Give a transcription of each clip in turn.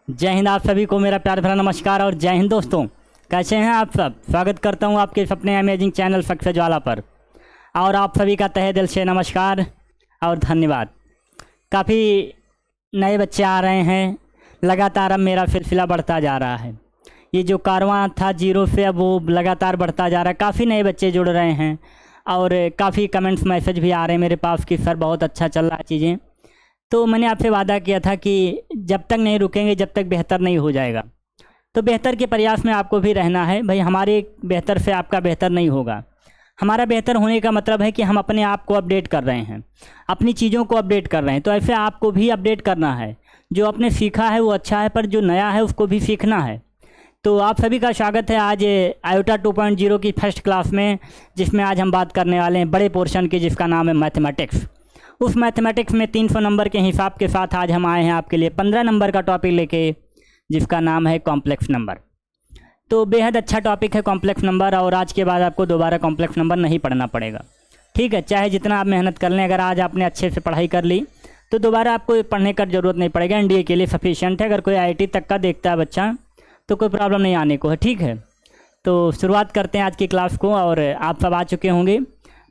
जय हिंद। आप सभी को मेरा प्यार भरा नमस्कार और जय हिंद दोस्तों। कैसे हैं आप सब? स्वागत करता हूं आपके अपने अमेजिंग चैनल सक्सेस ज्वाला पर। और आप सभी का तहे दिल से नमस्कार और धन्यवाद। काफ़ी नए बच्चे आ रहे हैं, लगातार अब मेरा सिलसिला बढ़ता जा रहा है। ये जो कारवां था जीरो से अब वो लगातार बढ़ता जा रहा है। काफ़ी नए बच्चे जुड़ रहे हैं और काफ़ी कमेंट्स मैसेज भी आ रहे हैं मेरे पास कि सर बहुत अच्छा चल रहा है चीज़ें। तो मैंने आपसे वादा किया था कि जब तक नहीं रुकेंगे जब तक बेहतर नहीं हो जाएगा। तो बेहतर के प्रयास में आपको भी रहना है भाई। हमारे बेहतर से आपका बेहतर नहीं होगा। हमारा बेहतर होने का मतलब है कि हम अपने आप को अपडेट कर रहे हैं, अपनी चीज़ों को अपडेट कर रहे हैं। तो ऐसे आपको भी अपडेट करना है। जो आपने सीखा है वो अच्छा है, पर जो नया है उसको भी सीखना है। तो आप सभी का स्वागत है आज आयोटा 2.0 की फर्स्ट क्लास में, जिसमें आज हम बात करने वाले हैं बड़े पोर्शन की, जिसका नाम है मैथमेटिक्स। उस मैथमेटिक्स में 300 नंबर के हिसाब के साथ आज हम आए हैं आपके लिए 15 नंबर का टॉपिक लेके, जिसका नाम है कॉम्प्लेक्स नंबर। तो बेहद अच्छा टॉपिक है कॉम्प्लेक्स नंबर, और आज के बाद आपको दोबारा कॉम्प्लेक्स नंबर नहीं पढ़ना पड़ेगा। ठीक है, चाहे जितना आप मेहनत कर लें, अगर आज आपने अच्छे से पढ़ाई कर ली तो दोबारा आपको पढ़ने का ज़रूरत नहीं पड़ेगा। एनडीए के लिए सफिशिएंट है। अगर कोई आईआईटी तक का देखता है बच्चा तो कोई प्रॉब्लम नहीं आने को है। ठीक है, तो शुरुआत करते हैं आज की क्लास को। और आप सब आ चुके होंगे,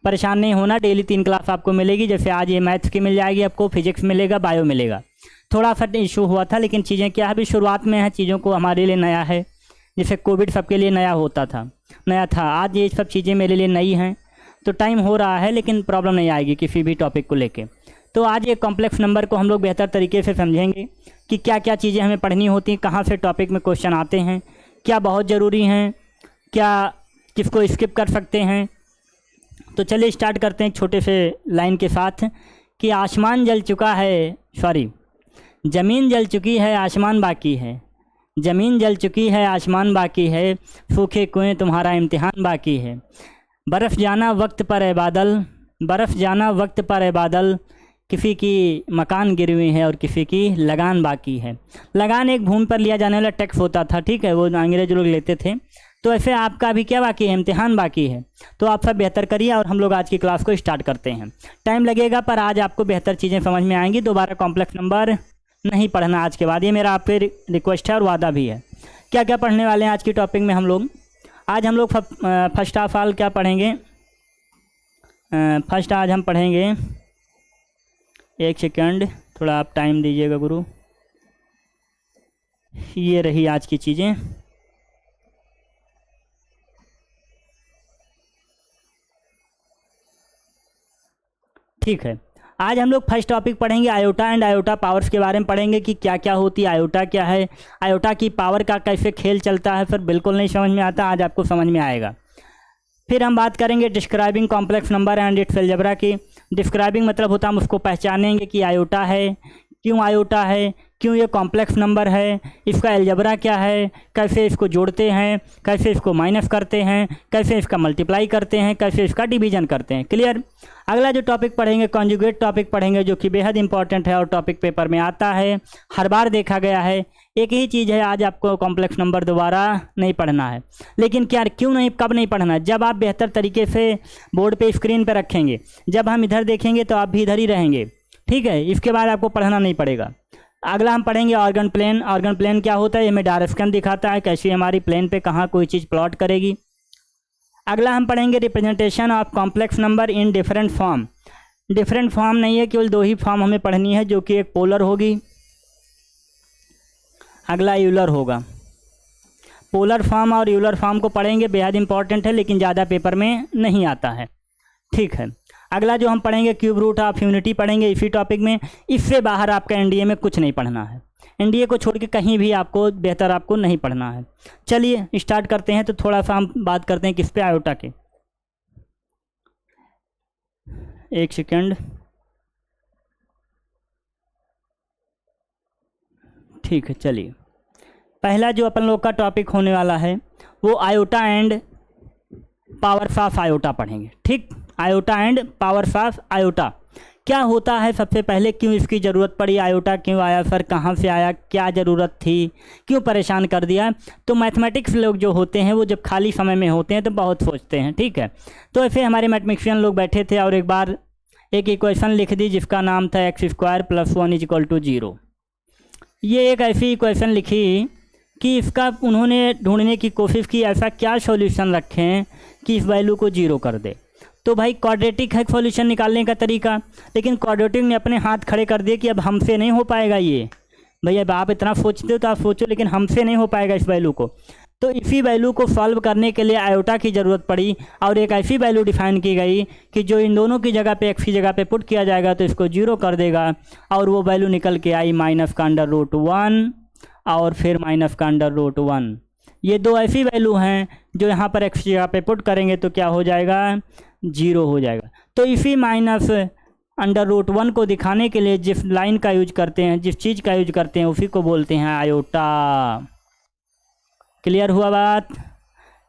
परेशान नहीं होना। डेली 3 क्लास आपको मिलेगी। जैसे आज ये मैथ्स की मिल जाएगी आपको, फिजिक्स मिलेगा, बायो मिलेगा। थोड़ा सा इशू हुआ था, लेकिन चीज़ें क्या है, अभी शुरुआत में है, चीज़ों को हमारे लिए नया है। जैसे कोविड सबके लिए नया था, आज ये सब चीज़ें मेरे लिए नई हैं। तो टाइम हो रहा है, लेकिन प्रॉब्लम नहीं आएगी किसी भी टॉपिक को लेके। तो आज ये कॉम्प्लेक्स नंबर को हम लोग बेहतर तरीके से समझेंगे कि क्या क्या चीज़ें हमें पढ़नी होती हैं, कहाँ से टॉपिक में क्वेश्चन आते हैं, क्या बहुत ज़रूरी हैं, क्या किसको स्किप कर सकते हैं। तो चलिए स्टार्ट करते हैं एक छोटे से लाइन के साथ कि आसमान जल चुका है, ज़मीन जल चुकी है, आसमान बाकी है। ज़मीन जल चुकी है, आसमान बाकी है, सूखे कुएं तुम्हारा इम्तिहान बाकी है। बर्फ़ जाना वक्त पर है बादल, बर्फ़ जाना वक्त पर है बादल, किसी की मकान गिरी हुई है और किसी की लगान बाकी है। लगान एक भूमि पर लिया जाने वाला टैक्स होता था, ठीक है, वो अंग्रेज लोग लेते थे। तो ऐसे आपका भी क्या बाकी है, इम्तिहान बाकी है। तो आप सब बेहतर करिए और हम लोग आज की क्लास को स्टार्ट करते हैं। टाइम लगेगा, पर आज आपको बेहतर चीज़ें समझ में आएंगी। दोबारा कॉम्प्लेक्स नंबर नहीं पढ़ना आज के बाद, ये मेरा आपसे रिक्वेस्ट है और वादा भी है। क्या क्या पढ़ने वाले हैं आज की टॉपिक में हम लोग? आज हम लोग फर्स्ट ऑफ ऑल क्या पढ़ेंगे? फर्स्ट आज हम पढ़ेंगे, एक सेकेंड, थोड़ा आप टाइम दीजिएगा गुरु। ये रही आज की चीज़ें। ठीक है, आज हम लोग फर्स्ट टॉपिक पढ़ेंगे आयोटा एंड आयोटा पावर्स के बारे में पढ़ेंगे कि क्या क्या होती है, आयोटा क्या है, आयोटा की पावर का कैसे खेल चलता है। फिर बिल्कुल नहीं समझ में आता, आज आपको समझ में आएगा। फिर हम बात करेंगे describing complex number and it's algebra की। डिस्क्राइबिंग मतलब होता है हम उसको पहचानेंगे कि आयोटा है, क्यों आयोटा है, क्यों ये कॉम्प्लेक्स नंबर है, इसका अलजेब्रा क्या है, कैसे इसको जोड़ते हैं, कैसे इसको माइनस करते हैं, कैसे इसका मल्टीप्लाई करते हैं, कैसे इसका डिवीजन करते हैं। क्लियर? अगला जो टॉपिक पढ़ेंगे कॉन्जुगेट टॉपिक पढ़ेंगे, जो कि बेहद इंपॉर्टेंट है और टॉपिक पेपर में आता है, हर बार देखा गया है। एक ही चीज़ है, आज आपको कॉम्प्लेक्स नंबर दोबारा नहीं पढ़ना है। लेकिन क्या, क्यों नहीं, कब नहीं पढ़ना? जब आप बेहतर तरीके से बोर्ड पे स्क्रीन पे रखेंगे, जब हम इधर देखेंगे तो आप भी इधर ही रहेंगे। ठीक है, इसके बाद आपको पढ़ना नहीं पड़ेगा। अगला हम पढ़ेंगे ऑर्गन प्लेन। ऑर्गन प्लेन क्या होता है, हमें डायरेक्शन दिखाता है, कैसे हमारी प्लेन पे कहाँ कोई चीज़ प्लॉट करेगी। अगला हम पढ़ेंगे representation of complex number in different form. Different form नहीं है, केवल 2 ही फॉर्म हमें पढ़नी है, जो कि एक पोलर होगी, अगला यूलर होगा। पोलर फॉर्म और यूलर फॉर्म को पढ़ेंगे, बेहद इंपॉर्टेंट है, लेकिन ज़्यादा पेपर में नहीं आता है। ठीक है, अगला जो हम पढ़ेंगे क्यूब रूट ऑफ यूनिटी पढ़ेंगे इसी टॉपिक में। इससे बाहर आपका एनडीए में कुछ नहीं पढ़ना है। एनडीए को छोड़ के कहीं भी आपको बेहतर आपको नहीं पढ़ना है। चलिए स्टार्ट करते हैं। तो थोड़ा सा हम बात करते हैं किस पे, आयोटा के। एक सेकेंड, ठीक है, चलिए पहला जो अपन लोग का टॉपिक होने वाला है वो iota and powers of iota पढ़ेंगे। ठीक, iota and powers of iota क्या होता है। सबसे पहले क्यों इसकी ज़रूरत पड़ी, आयोटा क्यों आया सर, कहाँ से आया, क्या ज़रूरत थी, क्यों परेशान कर दिया। तो मैथमेटिक्स लोग जो होते हैं वो जब खाली समय में होते हैं तो बहुत सोचते हैं। ठीक है, तो ऐसे हमारे मैथमेटिशियन लोग बैठे थे और एक बार एक इक्वेशन लिख दी जिसका नाम था x² + 1 = 0। ये एक ऐसी इक्वेशन लिखी कि इसका उन्होंने ढूंढने की कोशिश की ऐसा क्या सॉल्यूशन रखें कि इस वैल्यू को जीरो कर दे। तो भाई क्वाड्रेटिक है सॉल्यूशन निकालने का तरीका, लेकिन क्वाड्रेटिक ने अपने हाथ खड़े कर दिए कि अब हमसे नहीं हो पाएगा ये। भैया अब आप इतना सोचते हो तो आप सोचो, लेकिन हमसे नहीं हो पाएगा इस वैल्यू को। तो इसी वैल्यू को सॉल्व करने के लिए आयोटा की ज़रूरत पड़ी और एक ऐसी वैल्यू डिफाइन की गई कि जो इन दोनों की जगह पे एक्स की जगह पे पुट किया जाएगा तो इसको जीरो कर देगा, और वो वैल्यू निकल के आई -√1 और फिर -√1। ये दो ऐसी वैल्यू हैं जो यहाँ पर एक्स की जगह पे पुट करेंगे तो क्या हो जाएगा, जीरो हो जाएगा। तो इसी -√1 को दिखाने के लिए जिस लाइन का यूज करते हैं, जिस चीज़ का यूज करते हैं, उसी को बोलते हैं आयोटा। क्लियर हुआ बात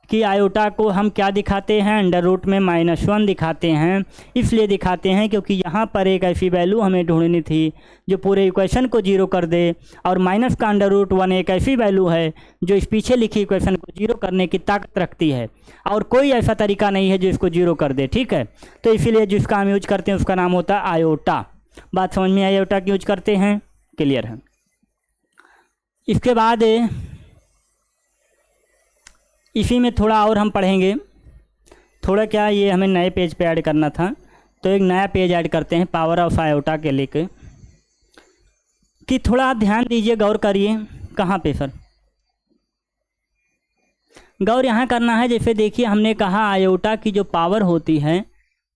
कि आयोटा को हम क्या दिखाते हैं, अंडर रूट में -1 दिखाते हैं। इसलिए दिखाते हैं क्योंकि यहाँ पर एक ऐसी वैल्यू हमें ढूंढनी थी जो पूरे इक्वेशन को जीरो कर दे, और माइनस का अंडर रूट 1 एक ऐसी वैल्यू है जो इस पीछे लिखी इक्वेशन को जीरो करने की ताकत रखती है, और कोई ऐसा तरीका नहीं है जो इसको जीरो कर दे। ठीक है, तो इसीलिए जिसका हम यूज करते हैं उसका नाम होता है आयोटा। बात समझ में आई, आयोटा की यूज करते हैं, क्लियर है। इसके बाद इसी में थोड़ा और हम पढ़ेंगे, थोड़ा क्या ये हमें नए पेज पे ऐड करना था, तो एक नया पेज ऐड करते हैं पावर ऑफ आयोटा के लेके, कि थोड़ा आप ध्यान दीजिए, गौर करिए। कहाँ पे सर? गौर यहाँ करना है। जैसे देखिए हमने कहा आयोटा की जो पावर होती है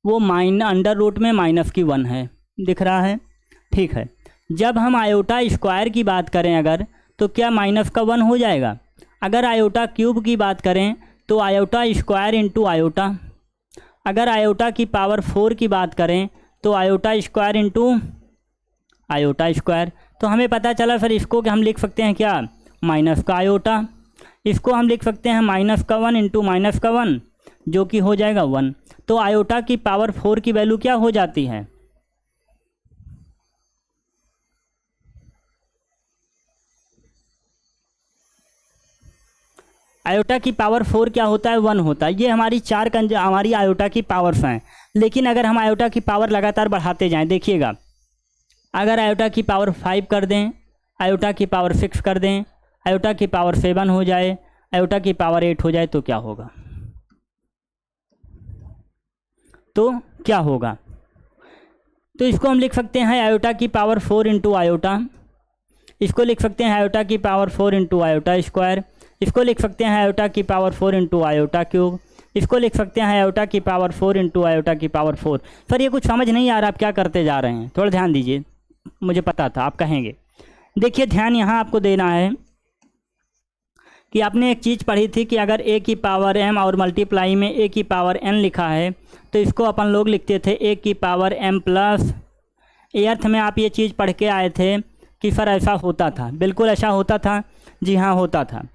वो अंडर रूट में -1 है, दिख रहा है, ठीक है। जब हम आयोटा स्क्वायर की बात करें अगर, तो क्या -1 हो जाएगा। अगर आयोटा क्यूब की बात करें तो आयोटा स्क्वायर इंटू आयोटा। अगर आयोटा की पावर 4 की बात करें तो iota square into iota square. तो हमें पता चला सर इसको कि हम लिख सकते हैं क्या, माइनस का आयोटा। इसको हम लिख सकते हैं -1 इंटू -1, जो कि हो जाएगा 1। तो आयोटा की पावर 4 की वैल्यू क्या हो जाती है, आयोटा की पावर 4 क्या होता है, 1 होता है। ये हमारी हमारी आयोटा की पावर्स हैं। लेकिन अगर हम आयोटा की पावर लगातार बढ़ाते जाएं, देखिएगा, अगर आयोटा की पावर 5 कर दें, आयोटा की पावर 6 कर दें, आयोटा की पावर 7 हो जाए, आयोटा की पावर 8 हो जाए, तो क्या होगा, तो क्या होगा। तो इसको हम लिख सकते हैं आयोटा की पावर 4 इंटू आयोटा। इसको लिख सकते हैं आयोटा की पावर 4 इंटू आयोटा स्क्वायर। इसको लिख सकते हैं आयोटा की पावर 4 इंटू आयोटा क्यूब। इसको लिख सकते हैं आयोटा की पावर 4 इंटू आयोटा की पावर 4। सर ये कुछ समझ नहीं आ रहा, आप क्या करते जा रहे हैं, थोड़ा ध्यान दीजिए, मुझे पता था आप कहेंगे। देखिए ध्यान यहाँ आपको देना है कि आपने एक चीज़ पढ़ी थी कि अगर a की पावर m और मल्टीप्लाई में a की पावर n लिखा है तो इसको अपन लोग लिखते थे a की पावर m प्लस। अर्थ में आप ये चीज़ पढ़ के आए थे कि सर ऐसा होता था, बिल्कुल ऐसा होता था, जी हाँ होता था।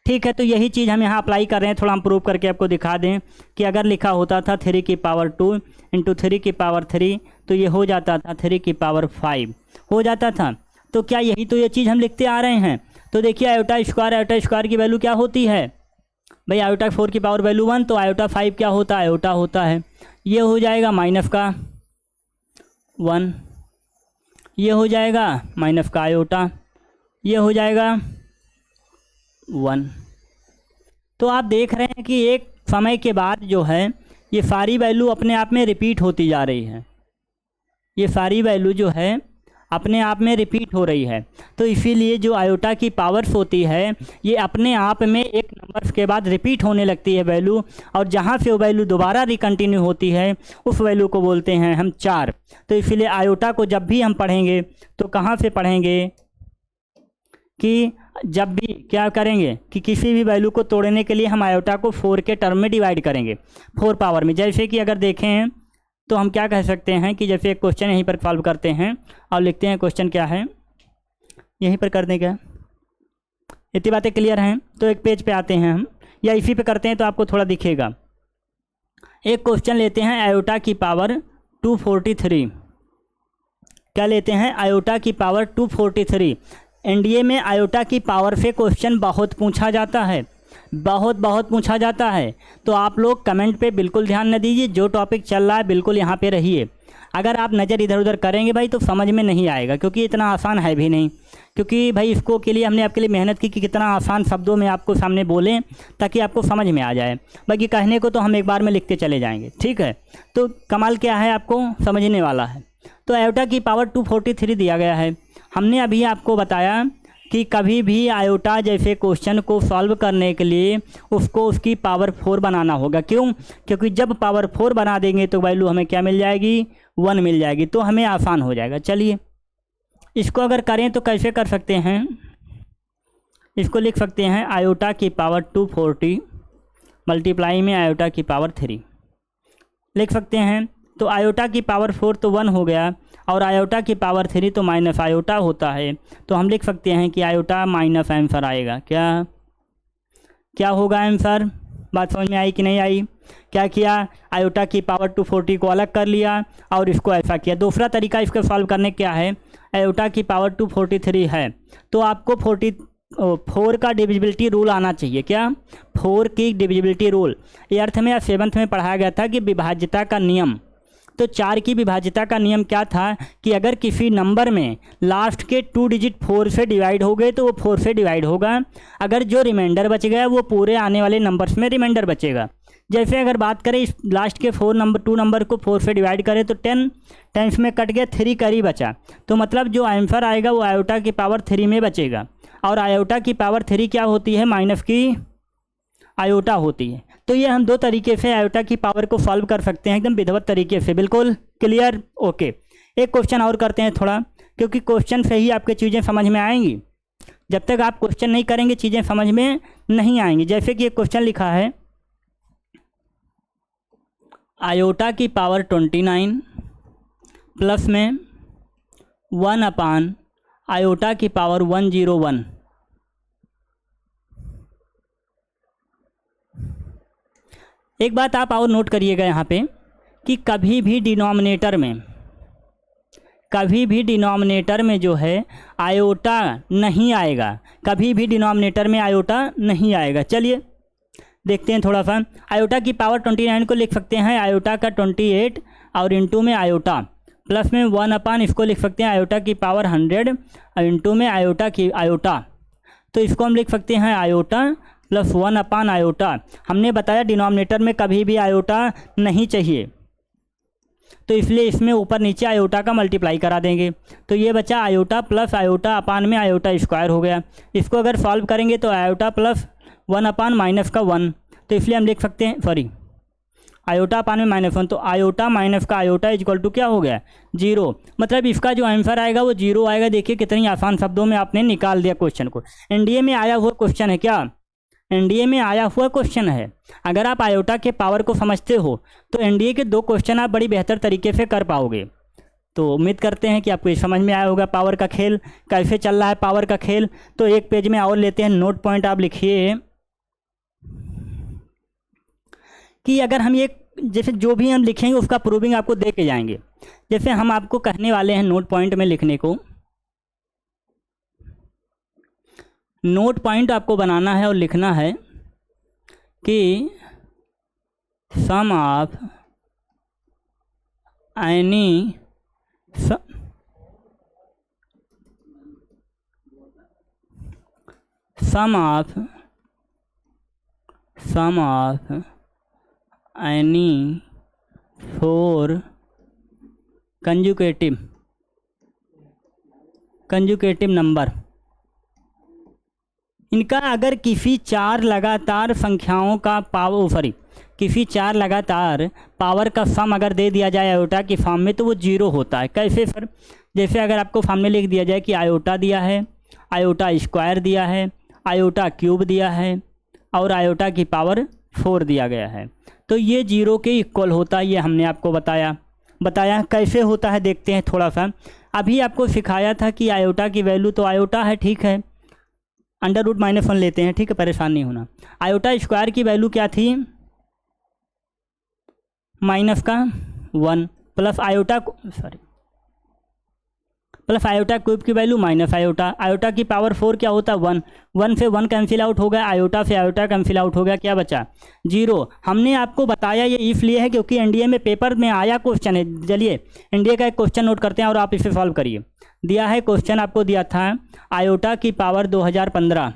ठीक है, तो यही चीज़ हम यहाँ अप्लाई कर रहे हैं, थोड़ा हम प्रूव करके आपको दिखा दें कि अगर लिखा होता था 3 की पावर 2 इंटू 3 की पावर 3 तो ये हो जाता था 3 की पावर 5 हो जाता था। तो क्या यही तो ये चीज़ हम लिखते आ रहे हैं। तो देखिए आयोटा स्क्वायर की वैल्यू क्या होती है भाई, आयोटा 4 की पावर वैल्यू 1, तो आयोटा 5 क्या होता है, आयोटा होता है। ये हो जाएगा माइनस का 1, ये हो जाएगा माइनस का आयोटा, ये हो जाएगा 1। तो आप देख रहे हैं कि एक समय के बाद जो है ये सारी वैल्यू अपने आप में रिपीट होती जा रही है, ये सारी वैल्यू जो है अपने आप में रिपीट हो रही है। तो इसीलिए जो आयोटा की पावर्स होती है ये अपने आप में एक नंबर के बाद रिपीट होने लगती है वैल्यू, और जहाँ से वो वैल्यू दोबारा रिकंटिन्यू होती है उस वैल्यू को बोलते हैं हम 4। तो इसीलिए आयोटा को जब भी हम पढ़ेंगे तो कहाँ से पढ़ेंगे कि जब भी क्या करेंगे कि किसी भी वैल्यू को तोड़ने के लिए हम आयोटा को 4 के टर्म में डिवाइड करेंगे, 4 पावर में। जैसे कि अगर देखें तो हम क्या कह सकते हैं कि जैसे एक क्वेश्चन यहीं पर सॉल्व करते हैं और लिखते हैं क्वेश्चन क्या है, यहीं पर कर दें क्या, इतनी बातें क्लियर हैं। तो एक पेज पे आते हैं हम, या इसी पे करते हैं तो आपको थोड़ा दिखेगा। एक क्वेश्चन लेते हैं आयोटा की पावर 243, क्या लेते हैं, आयोटा की पावर 243। एनडीए में आयोटा की पावर से क्वेश्चन बहुत पूछा जाता है, बहुत पूछा जाता है। तो आप लोग कमेंट पे बिल्कुल ध्यान न दीजिए, जो टॉपिक चल रहा है बिल्कुल यहाँ पे रहिए। अगर आप नज़र इधर उधर करेंगे भाई तो समझ में नहीं आएगा, क्योंकि इतना आसान है भी नहीं। क्योंकि भाई इसको के लिए हमने आपके लिए मेहनत की कि कितना आसान शब्दों में आपको सामने बोलें ताकि आपको समझ में आ जाए। बाकी कहने को तो हम एक बार में लिखते चले जाएंगे, ठीक है। तो कमाल क्या है, आपको समझने वाला है। तो आयोटा की पावर 243 दिया गया है। हमने अभी आपको बताया कि कभी भी आयोटा जैसे क्वेश्चन को सॉल्व करने के लिए उसको उसकी पावर 4 बनाना होगा। क्यों? क्योंकि जब पावर 4 बना देंगे तो वैल्यू हमें क्या मिल जाएगी, 1 मिल जाएगी, तो हमें आसान हो जाएगा। चलिए इसको अगर करें तो कैसे कर सकते हैं, इसको लिख सकते हैं आयोटा की पावर 240 मल्टीप्लाई में आयोटा की पावर 3 लिख सकते हैं। तो आयोटा की पावर 4 तो 1 हो गया, और आयोटा की पावर 3 तो माइनस आयोटा होता है। तो हम लिख सकते हैं कि आयोटा माइनस आंसर आएगा। क्या होगा आंसर? बात समझ में आई कि नहीं आई? क्या किया, आयोटा की पावर 240 को अलग कर लिया और इसको ऐसा किया। दूसरा तरीका इसको सॉल्व करने क्या है, आयोटा की पावर 243 है तो आपको 4 का डिविजिबिलिटी रूल आना चाहिए। क्या? 4 की डिविजिबिलिटी रूल ये अर्थ में या 7th में पढ़ाया गया था कि विभाज्यता का नियम। तो 4 की विभाज्यता का नियम क्या था कि अगर किसी नंबर में लास्ट के 2 डिजिट 4 से डिवाइड हो गए तो वो 4 से डिवाइड होगा, अगर जो रिमाइंडर बच गया वो पूरे आने वाले नंबर्स में रिमाइंडर बचेगा। जैसे अगर बात करें इस लास्ट के 2 नंबर को 4 से डिवाइड करें तो 10 में कट गया, 3 करी बचा, तो मतलब जो आंसर आएगा वो आयोटा की पावर 3 में बचेगा। और आयोटा की पावर 3 क्या होती है, माइनस की आयोटा होती है। तो ये हम 2 तरीके से आयोटा की पावर को सॉल्व कर सकते हैं, एकदम विधिवत तरीके से। बिल्कुल क्लियर? ओके, एक क्वेश्चन और करते हैं थोड़ा, क्योंकि क्वेश्चन से ही आपकी चीज़ें समझ में आएंगी। जब तक आप क्वेश्चन नहीं करेंगे चीज़ें समझ में नहीं आएंगी। जैसे कि एक क्वेश्चन लिखा है, आयोटा की पावर 29 प्लस में 1 अपान आयोटा की पावर 101। एक बात आप और नोट करिएगा यहाँ पे कि कभी भी डिनोमिनेटर में जो है आयोटा नहीं आएगा, कभी भी डिनोमिनेटर में आयोटा नहीं आएगा। चलिए देखते हैं थोड़ा सा। आयोटा की पावर 29 को लिख सकते हैं आयोटा का 28 और इंटू में आयोटा, प्लस में 1 अपान इसको लिख सकते हैं आयोटा की पावर 100 और इंटू में आयोटा की आयोटा। तो इसको हम लिख सकते हैं आयोटा प्लस 1 अपान आयोटा। हमने बताया डिनोमिनेटर में कभी भी आयोटा नहीं चाहिए, तो इसलिए इसमें ऊपर नीचे आयोटा का मल्टीप्लाई करा देंगे। तो ये बचा आयोटा प्लस आयोटा अपान में आयोटा स्क्वायर हो गया। इसको अगर सॉल्व करेंगे तो आयोटा प्लस 1 अपान माइनस का 1, तो इसलिए हम लिख सकते हैं आयोटा अपान में -1, तो आयोटा माइनस का आयोटा इक्वल टू क्या हो गया, 0। मतलब इसका जो आंसर आएगा वो 0 आएगा। देखिए कितनी आसान शब्दों में आपने निकाल दिया क्वेश्चन को। एनडीए में आया हुआ क्वेश्चन है, क्या एनडीए में आया हुआ क्वेश्चन है। अगर आप आयोटा के पावर को समझते हो तो एनडीए के 2 क्वेश्चन आप बड़ी बेहतर तरीके से कर पाओगे। तो उम्मीद करते हैं कि आपको ये समझ में आया होगा पावर का खेल कैसे चल रहा है। पावर का खेल तो एक पेज में और लेते हैं, नोट पॉइंट आप लिखिए कि अगर हम ये जैसे जो भी हम लिखेंगे उसका प्रूविंग आपको दे के जाएंगे। जैसे हम आपको कहने वाले हैं नोट पॉइंट में लिखने को, नोट पॉइंट आपको बनाना है और लिखना है कि sum of any sum of any 4 consecutive number, इनका अगर किसी 4 लगातार संख्याओं का किसी 4 लगातार पावर का सम अगर दे दिया जाए आयोटा की फॉर्म में तो वो 0 होता है। कैसे सर? जैसे अगर आपको सामने लिख दिया जाए कि आयोटा दिया है, आयोटा स्क्वायर दिया है, आयोटा क्यूब दिया है और आयोटा की पावर 4 दिया गया है, तो ये 0 के इक्वल होता है। ये हमने आपको बताया कैसे होता है, देखते हैं थोड़ा सा। अभी आपको सिखाया था कि आयोटा की वैल्यू तो आयोटा है, ठीक है, √-1 लेते हैं, ठीक है, परेशान नहीं होना। आयोटा स्क्वायर की वैल्यू क्या थी, -1 plus iota plus iota cube की वैल्यू माइनस आयोटा। आयोटा की पावर 4 क्या होता है 1, 1 से 1 कैंसिल आउट हो गया, आयोटा से आयोटा कैंसिल आउट हो गया, क्या बचा 0। हमने आपको बताया ये इसलिए है क्योंकि एनडीए में पेपर में आया क्वेश्चन है। चलिए एनडीए का एक क्वेश्चन नोट करते हैं और आप इसे सॉल्व करिए। दिया है क्वेश्चन, आपको दिया था आयोटा की पावर 2015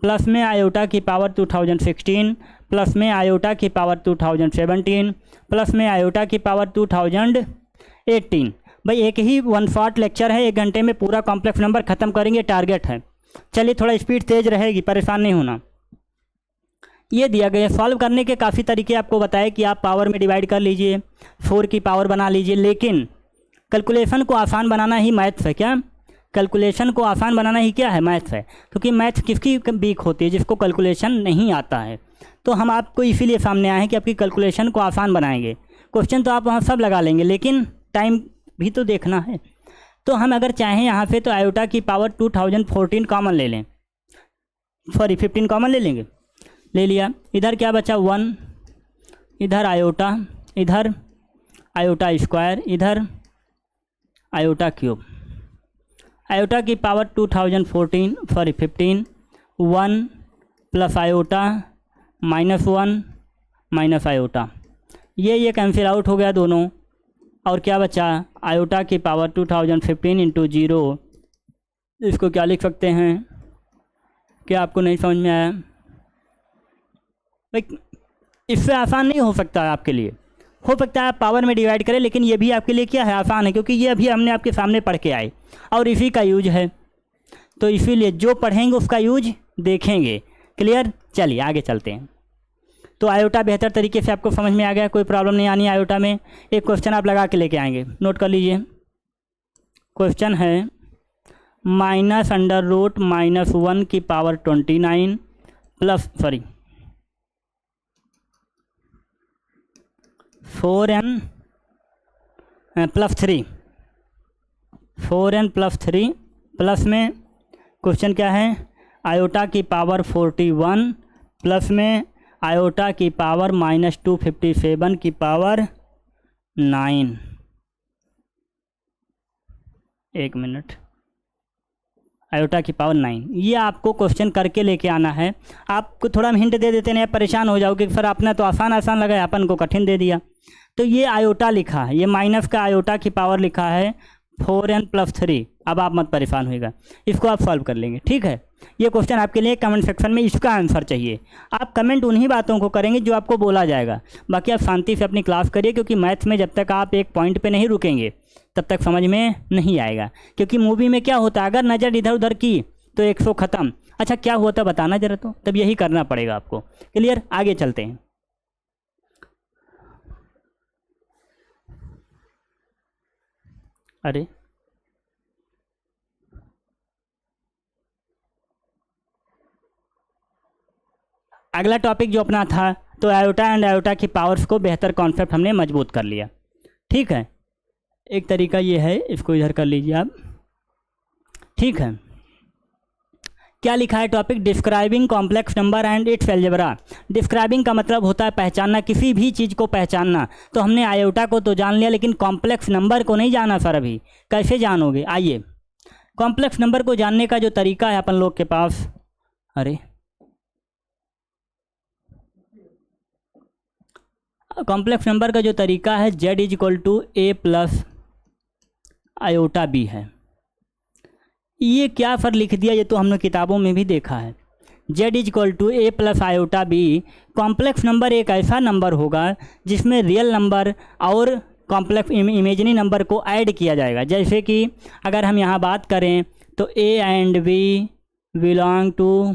प्लस में आयोटा की पावर 2016 प्लस में आयोटा की पावर 2017 प्लस में आयोटा की पावर 2018। भाई एक ही 1 शॉट लेक्चर है, 1 घंटे में पूरा कॉम्प्लेक्स नंबर खत्म करेंगे, टारगेट है। चलिए थोड़ा स्पीड तेज रहेगी, परेशान नहीं होना। ये दिया गया सॉल्व करने के काफ़ी तरीके आपको बताए कि आप पावर में डिवाइड कर लीजिए, 4 की पावर बना लीजिए, लेकिन कैलकुलेशन को आसान बनाना ही मैथ्स है। क्या कैलकुलेशन को आसान बनाना ही क्या है, मैथ्स है। क्योंकि मैथ्स किसकी वीक होती है, जिसको कैलकुलेशन नहीं आता है। तो हम आपको इसीलिए सामने आए हैं कि आपकी कैलकुलेशन को आसान बनाएंगे। क्वेश्चन तो आप वहाँ सब लगा लेंगे, लेकिन टाइम भी तो देखना है। तो हम अगर चाहें यहाँ पे तो आयोटा की पावर 2014 कॉमन ले लें, सॉरी 15 कॉमन ले लेंगे, ले लिया। इधर क्या बचा 1, इधर आयोटा, इधर आयोटा स्क्वायर, इधर आयोटा क्यूब। आयोटा की power 2014 sorry 15, 1 plus iota minus 1 minus iota, ये कैंसिल आउट हो गया दोनों। और क्या बचा आयोटा की पावर 2015 इंटू 0। इसको क्या लिख सकते हैं, क्या आपको नहीं समझ में आया? भाई इससे आसान नहीं हो सकता है आपके लिए। हो सकता है आप पावर में डिवाइड करें, लेकिन ये भी आपके लिए क्या है, आसान है, क्योंकि ये अभी हमने आपके सामने पढ़ के आए और इसी का यूज है। तो इसीलिए जो पढ़ेंगे उसका यूज देखेंगे। क्लियर? चलिए आगे चलते हैं। तो आयोटा बेहतर तरीके से आपको समझ में आ गया, कोई प्रॉब्लम नहीं आनी आयोटा में। एक क्वेश्चन आप लगा के लेके आएंगे, नोट कर लीजिए। क्वेश्चन है -√-1 की power 29 plus sorry 4n plus 3 4n plus 3 plus में क्वेश्चन क्या है आयोटा की पावर 41 प्लस में आयोटा की पावर -257 की पावर 9। एक मिनट, आयोटा की पावर 9, ये आपको क्वेश्चन करके लेके आना है। आपको थोड़ा हिंट दे देते नहीं, परेशान हो जाओगे सर आपने तो आसान आसान लगाया, अपन को कठिन दे दिया। तो ये आयोटा लिखा है, ये माइनस का आयोटा की पावर लिखा है 4n प्लस 3। अब आप मत परेशान होइएगा, इसको आप सॉल्व कर लेंगे, ठीक है। ये क्वेश्चन आपके लिए कमेंट सेक्शन में इसका आंसर चाहिए। आप कमेंट उन्हीं बातों को करेंगे जो आपको बोला जाएगा, बाकी आप शांति से अपनी क्लास करिए, क्योंकि मैथ्स में जब तक आप एक पॉइंट पे नहीं रुकेंगे तब तक समझ में नहीं आएगा। क्योंकि मूवी में क्या होता है, अगर नज़र इधर उधर की तो 100 ख़त्म। अच्छा क्या होता बताना जरा, तो तब यही करना पड़ेगा आपको। क्लियर? आगे चलते हैं। अरे अगला टॉपिक जो अपना था, तो आयोटा एंड आयोटा की पावर्स को बेहतर कॉन्सेप्ट हमने मजबूत कर लिया, ठीक है। एक तरीका ये है, इसको इधर कर लीजिए आप, ठीक है। क्या लिखा है topic, describing complex number and it's algebra. Describing का मतलब होता है पहचानना, किसी भी चीज़ को पहचानना। तो हमने आयोटा को तो जान लिया, लेकिन कॉम्प्लेक्स नंबर को नहीं जाना सर। अभी कैसे जानोगे? आइए, कॉम्प्लेक्स नंबर को जानने का जो तरीका है अपन लोग के पास, अरे कॉम्प्लेक्स नंबर का जो तरीका है z = a plus iota b है। ये क्या सर लिख दिया, ये तो हमने किताबों में भी देखा है। z = a plus iota b। Complex number एक ऐसा नंबर होगा जिसमें रियल नंबर और कॉम्प्लेक्स इमेजिनरी नंबर को ऐड किया जाएगा। जैसे कि अगर हम यहाँ बात करें तो a and b belong to,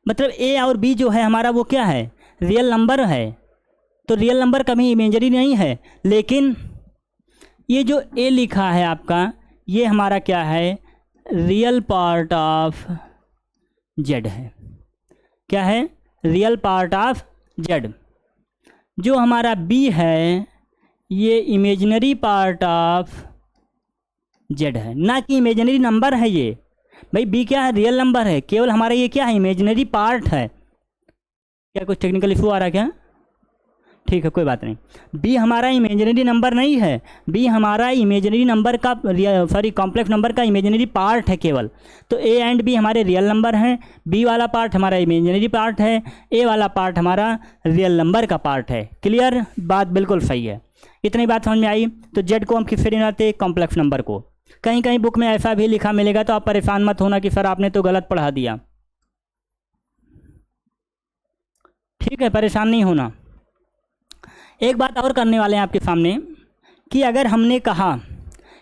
मतलब a और b जो है हमारा वो क्या है, रियल नंबर है। तो रियल नंबर कभी इमेजिनरी नहीं है। लेकिन ये जो a लिखा है आपका, ये हमारा क्या है, रियल पार्ट ऑफ z है। क्या है? Real part of z। जो हमारा b है ये इमेजिनरी पार्ट ऑफ z है, ना कि इमेजिनरी नंबर है ये। भाई b क्या है, रियल नंबर है, केवल हमारा ये क्या है, इमेजिनरी पार्ट है। क्या कुछ टेक्निकल इशू आ रहा है क्या? ठीक है, कोई बात नहीं। बी हमारा इमेजिनरी नंबर नहीं है, बी हमारा इमेजिनरी नंबर का कॉम्प्लेक्स नंबर का इमेजिनरी पार्ट है केवल। तो ए एंड बी हमारे रियल नंबर हैं, बी वाला पार्ट हमारा इमेजिनरी पार्ट है, ए वाला पार्ट हमारा रियल नंबर का पार्ट है। क्लियर, बात बिल्कुल सही है। इतनी बात समझ में आई। तो जेड को हम किससे डिनोट कॉम्प्लेक्स नंबर को। कहीं कहीं बुक में ऐसा भी लिखा मिलेगा तो आप परेशान मत होना कि सर आपने तो गलत पढ़ा दिया, ठीक है, परेशान नहीं होना। एक बात और करने वाले हैं आपके सामने कि अगर हमने कहा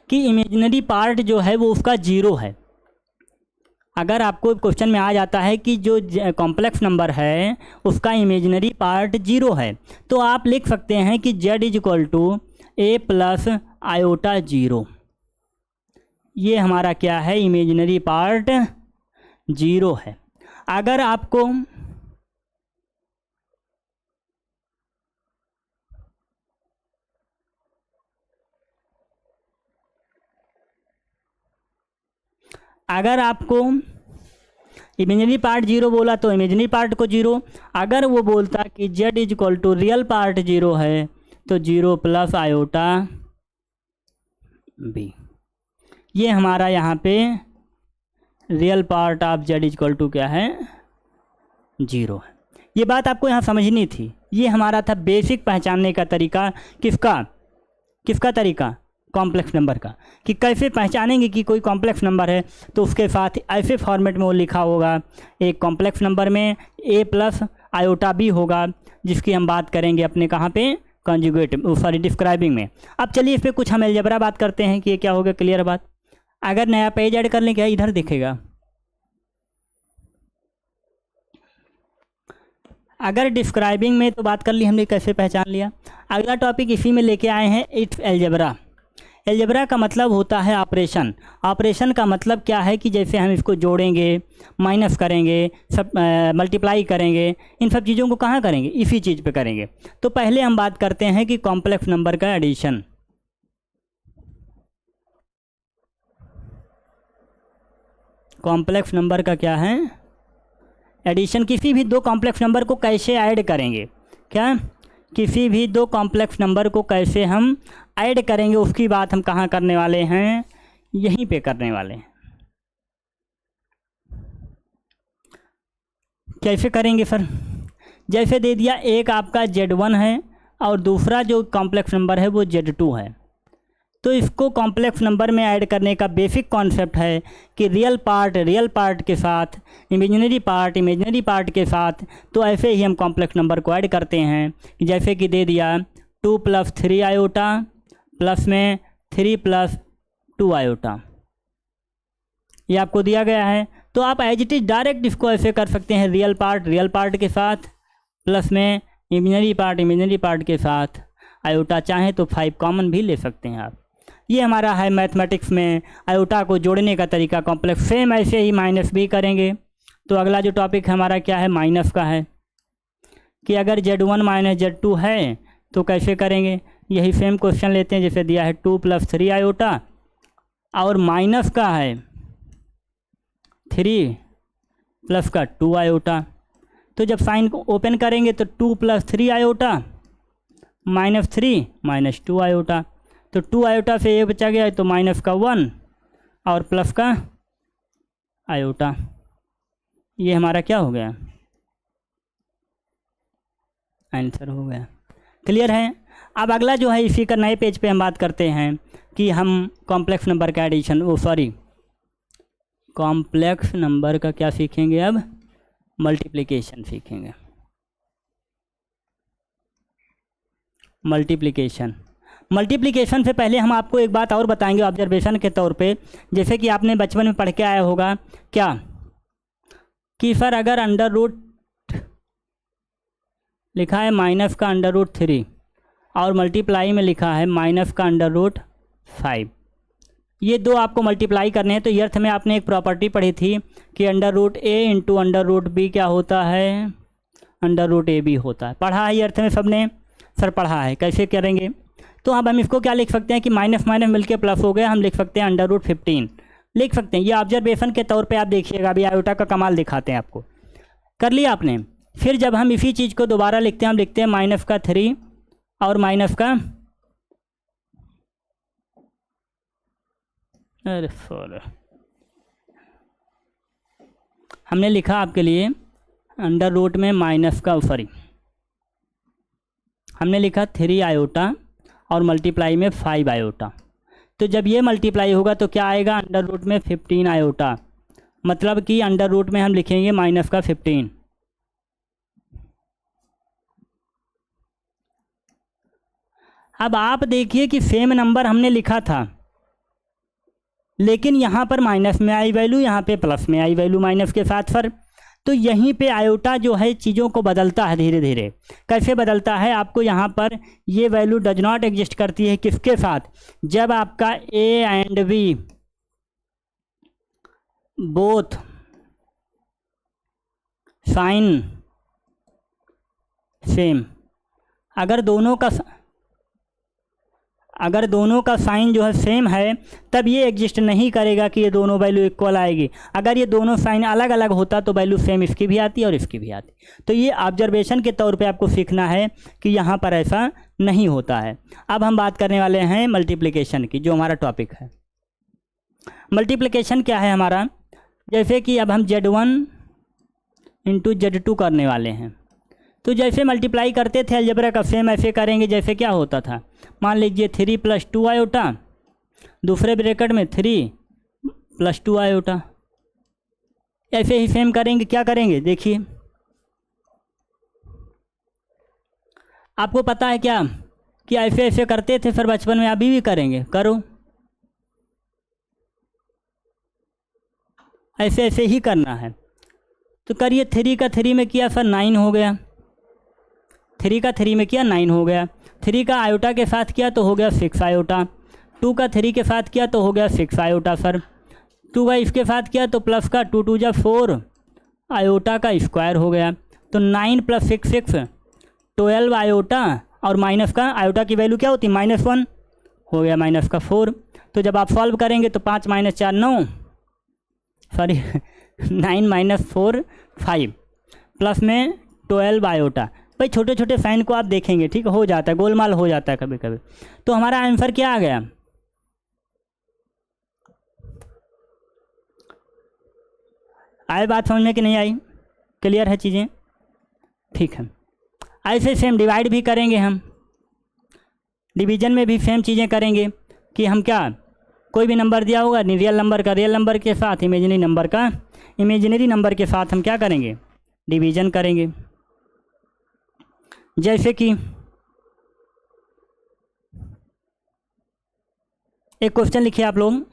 कि इमेजिनरी पार्ट जो है वो उसका जीरो है, अगर आपको क्वेश्चन में आ जाता है कि जो कॉम्प्लेक्स नंबर है उसका इमेजिनरी पार्ट जीरो है, तो आप लिख सकते हैं कि z is two A plus iota zero. ये हमारा क्या है, इमेजिनरी पार्ट जीरो है। अगर आपको इमेजिनरी पार्ट जीरो बोला तो इमेजिनरी पार्ट को जीरो, अगर वो बोलता कि z is equal to real part zero है तो जीरो प्लस आयोटा बी। ये हमारा यहाँ पे real part of z is equal to क्या है, जीरो है। ये बात आपको यहाँ समझनी थी। ये हमारा था बेसिक पहचानने का तरीका। किसका तरीका, कॉम्प्लेक्स नंबर का, कि कैसे पहचानेंगे कि कोई कॉम्प्लेक्स नंबर है। तो उसके साथ ऐसे फॉर्मेट में वो लिखा होगा, एक कॉम्प्लेक्स नंबर में ए प्लस आयोटा बी होगा, जिसकी हम बात करेंगे अपने कहाँ पे, कॉन्जुगेट डिस्क्राइबिंग में। अब चलिए इस पर कुछ हम अलजेब्रा बात करते हैं कि ये क्या होगा। क्लियर बात। अगर नया पेज ऐड कर लें, क्या इधर दिखेगा, अगर डिस्क्राइबिंग में तो बात कर ली हमने, कैसे पहचान लिया। अगला टॉपिक इसी में लेके आए हैं, इट्स अलजेब्रा। अलजेब्रा का मतलब होता है ऑपरेशन। ऑपरेशन का मतलब क्या है कि जैसे हम इसको जोड़ेंगे, माइनस करेंगे, सब मल्टीप्लाई करेंगे, इन सब चीज़ों को कहाँ करेंगे, इसी चीज़ पे करेंगे। तो पहले हम बात करते हैं कि कॉम्प्लेक्स नंबर का एडिशन। कॉम्प्लेक्स नंबर का क्या है, एडिशन। किसी भी दो कॉम्प्लेक्स नंबर को कैसे ऐड करेंगे, क्या, किसी भी दो कॉम्प्लेक्स नंबर को कैसे हम ऐड करेंगे, उसकी बात हम कहाँ करने वाले हैं, यहीं पे करने वाले हैं। कैसे करेंगे सर, जैसे दे दिया एक आपका Z1 है और दूसरा जो कॉम्प्लेक्स नंबर है वो Z2 है, तो इसको कॉम्प्लेक्स नंबर में ऐड करने का बेसिक कॉन्सेप्ट है कि रियल पार्ट के साथ, इमेजिनरी पार्ट के साथ। तो ऐसे ही हम कॉम्प्लेक्स नंबर को ऐड करते हैं। जैसे कि दे दिया 2 + 3 आयोटा प्लस में 3 + 2 आयोटा, ये आपको दिया गया है। तो आप एज इट इज डायरेक्ट इसको ऐसे कर सकते हैं, रियल पार्ट के साथ प्लस में इमेजिनरी पार्ट के साथ आयोटा, चाहें तो 5 कॉमन भी ले सकते हैं आप। ये हमारा है मैथमेटिक्स में आयोटा को जोड़ने का तरीका कॉम्प्लेक्स। सेम ऐसे ही माइनस भी करेंगे। तो अगला जो टॉपिक हमारा क्या है, माइनस का है, कि अगर Z1 - Z2 है तो कैसे करेंगे। यही सेम क्वेश्चन लेते हैं, जैसे दिया है 2 + 3 आयोटा और माइनस का है 3 प्लस का 2 आयोटा। तो जब साइन को ओपन करेंगे तो 2 + 3 आयोटा -3 - 2 आयोटा। तो 2 आयोटा से ये बचा गया तो माइनस का 1 और प्लस का आयोटा। ये हमारा क्या हो गया, आंसर हो गया। क्लियर है। अब अगला जो है इसी का नए पेज पे हम बात करते हैं कि हम कॉम्प्लेक्स नंबर का एडिशन, कॉम्प्लेक्स नंबर का क्या सीखेंगे, अब मल्टीप्लिकेशन सीखेंगे। मल्टीप्लिकेशन से पहले हम आपको एक बात और बताएंगे ऑब्जर्वेशन के तौर पे। जैसे कि आपने बचपन में पढ़ के आया होगा क्या, कि सर अगर √ लिखा है माइनस का √3 और मल्टीप्लाई में लिखा है माइनस का √5, ये दो आपको मल्टीप्लाई करने हैं। तो ये अर्थ में आपने एक प्रॉपर्टी पढ़ी थी कि √a × √b क्या होता है, √ab होता है। पढ़ा है ये अर्थ में सबने, सर पढ़ा है। कैसे करेंगे, तो अब हम इसको क्या लिख सकते हैं कि माइनस माइनस मिलके प्लस हो गया, हम लिख सकते हैं √15 लिख सकते हैं। ये ऑब्जर्वेशन के तौर पे आप देखिएगा, अभी आयोटा का कमाल दिखाते हैं आपको। कर लिया आपने। फिर जब हम इसी चीज़ को दोबारा लिखते हैं, हम लिखते हैं माइनस का 3 और माइनस का, अरे 4 हमने लिखा आपके लिए अंडर रूट में माइनस का, सॉरी हमने लिखा 3 आयोटा और मल्टीप्लाई में 5 आयोटा। तो जब ये मल्टीप्लाई होगा तो क्या आएगा, अंडर रूट में 15 आयोटा, मतलब कि अंडर रूट में हम लिखेंगे माइनस का 15। अब आप देखिए कि सेम नंबर हमने लिखा था, लेकिन यहाँ पर माइनस में आई वैल्यू, यहाँ पे प्लस में आई वैल्यू माइनस के साथ फर्क। तो यहीं पे आयोटा जो है चीज़ों को बदलता है धीरे धीरे। कैसे बदलता है, आपको यहाँ पर ये वैल्यू डज नॉट एग्जिस्ट करती है किसके साथ, जब आपका A and B both sign same, अगर दोनों का साइन जो है सेम है तब ये एग्जिस्ट नहीं करेगा कि ये दोनों वैल्यू इक्वल आएगी। अगर ये दोनों साइन अलग अलग होता तो वैल्यू सेम इसकी भी आती और इसकी भी आती। तो ये ऑब्जर्वेशन के तौर पे आपको सीखना है कि यहाँ पर ऐसा नहीं होता है। अब हम बात करने वाले हैं मल्टीप्लिकेशन की, जो हमारा टॉपिक है। मल्टीप्लिकेशन क्या है हमारा, जैसे कि अब हम Z1 इंटू Z2 करने वाले हैं। तो जैसे मल्टीप्लाई करते थे अलजेब्रा का, सेम ऐसे करेंगे जैसे क्या होता था, मान लीजिए 3 + 2 आयोटा, दूसरे ब्रैकेट में 3 + 2 आयोटा, ऐसे ही सेम करेंगे। क्या करेंगे देखिए, आपको पता है क्या कि ऐसे ऐसे करते थे, फिर बचपन में अभी भी करेंगे, करो ऐसे ऐसे ही करना है। तो करिए, 3 का 3 में किया सर 9 हो गया, 3 का 3 में किया 9 हो गया, 3 का आयोटा के साथ किया तो हो गया 6 आयोटा, 2 का 3 के साथ किया तो हो गया 6 आयोटा सर, 2 का इसके साथ किया तो प्लस का 2 2 जा 4 आयोटा का स्क्वायर हो गया। तो 9 + 6 6 12 आयोटा, और माइनस का आयोटा की वैल्यू क्या होती है, -1 हो गया, माइनस का 4। तो जब आप सॉल्व करेंगे तो 5 - 4 9, सॉरी 9 - 4 5, प्लस में 12 आयोटा। भाई छोटे छोटे साइन को आप देखेंगे, ठीक हो जाता है, गोलमाल हो जाता है कभी कभी। तो हमारा आंसर क्या आ गया, आए बात समझ में कि नहीं आई, क्लियर है चीज़ें, ठीक है। ऐसे सेम डिवाइड भी करेंगे हम, डिवीजन में भी सेम चीज़ें करेंगे कि हम क्या, कोई भी नंबर दिया होगा, रियल नंबर का रियल नंबर के साथ, इमेजिनरी नंबर का इमेजिनरी नंबर के साथ हम क्या करेंगे, डिवीजन करेंगे। जैसे कि एक क्वेश्चन लिखिए आप लोग,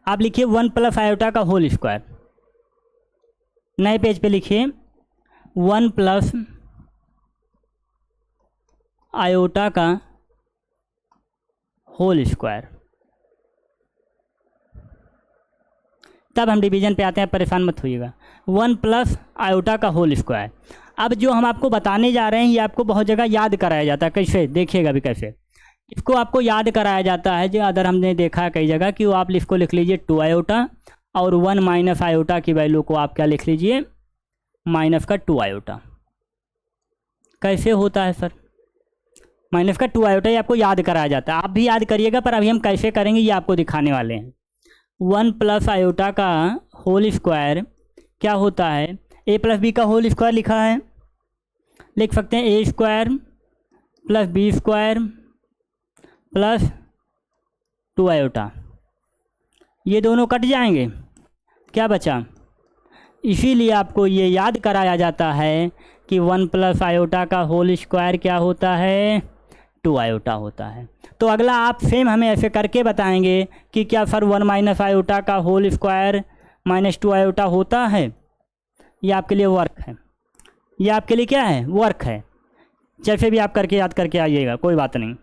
आप लिखिए 1 + आयोटा का होल स्क्वायर, नए पेज पे लिखिए 1 + आयोटा का होल स्क्वायर। तब हम डिवीजन पे आते हैं, परेशान मत होइएगा। 1 + आयोटा का होल स्क्वायर। अब जो हम आपको बताने जा रहे हैं ये आपको बहुत जगह याद कराया जाता है, कैसे देखिएगा भी कैसे इसको आपको याद कराया जाता है। जो अदर हमने देखा है कई जगह कि वो आप इसको लिख लीजिए 2 आयोटा, और 1 - आयोटा की वैल्यू को आप क्या लिख लीजिए, माइनस का 2 आयोटा। कैसे होता है सर, माइनस का 2 आयोटा, ये आपको याद कराया जाता है, आप भी याद करिएगा, पर अभी हम कैसे करेंगे ये आपको दिखाने वाले हैं। 1 + आयोटा का होल स्क्वायर क्या होता है, a + b का होल स्क्वायर लिखा है, लिख सकते हैं a² + b² + 2 आयोटा। ये दोनों कट जाएंगे, क्या बचा, इसीलिए आपको ये याद कराया जाता है कि 1 + आयोटा का होल स्क्वायर क्या होता है, 2 आयोटा होता है। तो अगला आप सेम हमें ऐसे करके बताएंगे कि क्या सर 1 - आयोटा का होल स्क्वायर -2 आयोटा होता है। ये आपके लिए वर्क है, ये आपके लिए क्या है, वर्क है। जैसे भी आप करके याद करके आइएगा, कोई बात नहीं।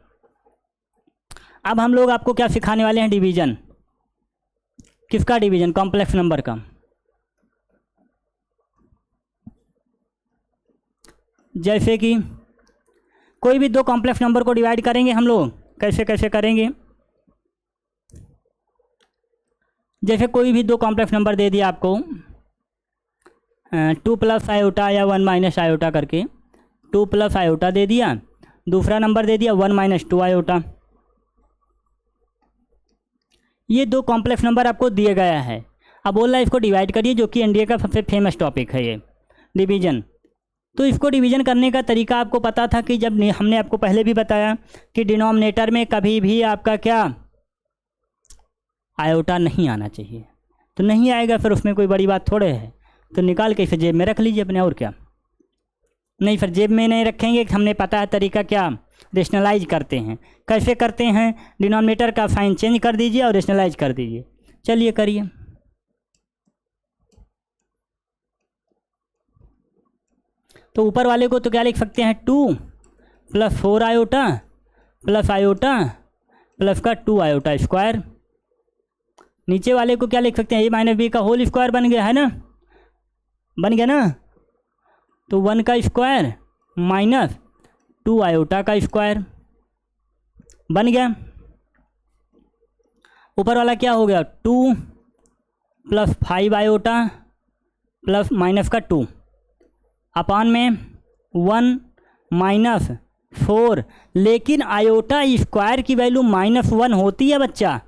अब हम लोग आपको क्या सिखाने वाले हैं, डिवीजन। किसका डिवीजन, कॉम्प्लेक्स नंबर का। जैसे कि कोई भी 2 कॉम्प्लेक्स नंबर को डिवाइड करेंगे हम लोग, कैसे कैसे करेंगे, जैसे कोई भी दो कॉम्प्लेक्स नंबर दे दिया आपको 2 प्लस आयोटा या 1 माइनस आयोटा करके, 2 प्लस आयोटा दे दिया, दूसरा नंबर दे दिया 1 माइनस 2 आयोटा। ये दो कॉम्प्लेक्स नंबर आपको दिए गया है। अब बोल रहा है इसको डिवाइड करिए, जो कि एनडीए का सबसे फेमस टॉपिक है ये डिवीजन। तो इसको डिवीजन करने का तरीका आपको पता था कि जब हमने आपको पहले भी बताया कि डिनोमिनेटर में कभी भी आपका क्या आयोटा नहीं आना चाहिए। तो नहीं आएगा फिर उसमें कोई बड़ी बात थोड़े है, तो निकाल के इसे जेब में रख लीजिए अपने, और क्या। नहीं फिर जेब में नहीं रखेंगे, हमने पता है तरीका क्या, रेशनलाइज करते हैं। कैसे करते हैं, डिनोमिनेटर का साइन चेंज कर दीजिए और रेशनलाइज कर दीजिए। चलिए करिए। तो ऊपर वाले को तो क्या लिख सकते हैं, 2 plus 4 iota plus iota plus का 2 आयोटा स्क्वायर। नीचे वाले को क्या लिख सकते हैं, ए माइनस बी का होल स्क्वायर बन गया है ना, बन गया ना। तो 1 का स्क्वायर माइनस 2 आयोटा का स्क्वायर बन गया। ऊपर वाला क्या हो गया, 2 प्लस 5 आयोटा प्लस माइनस का 2 अपान में 1 माइनस 4। लेकिन आयोटा स्क्वायर की वैल्यू -1 होती है बच्चा,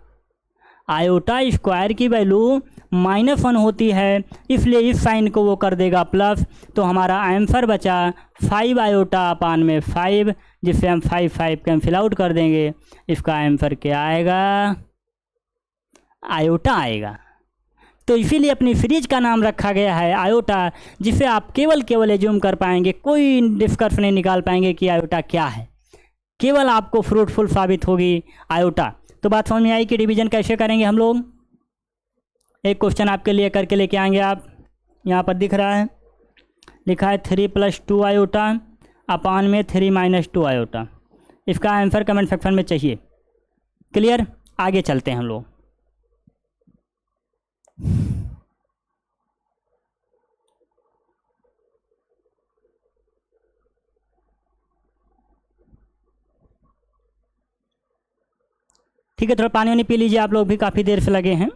आयोटा स्क्वायर की वैल्यू -1 होती है, इसलिए इस साइन को वो कर देगा प्लस। तो हमारा आंसर बचा 5 आयोटा अपान में 5, जिससे हम 5 कैंसिल आउट कर देंगे। इसका आंसर क्या आएगा, आयोटा आएगा। तो इसीलिए अपनी सीरीज का नाम रखा गया है आयोटा, जिसे आप केवल एज्यूम कर पाएंगे, कोई निष्कर्ष नहीं निकाल पाएंगे कि आयोटा क्या है, केवल आपको फ्रूटफुल साबित होगी आयोटा। तो बात समझ में आई कि डिवीजन कैसे करेंगे हम लोग। एक क्वेश्चन आपके लिए करके लेके आएंगे आप, यहाँ पर दिख रहा है, लिखा है 3 + 2 आयोटा अपान में 3 - 2 आयोटा। इसका आंसर कमेंट सेक्शन में चाहिए। क्लियर, आगे चलते हैं हम लोग। ठीक है, थोड़ा पानी वानी पी लीजिए, आप लोग भी काफ़ी देर से लगे हैं,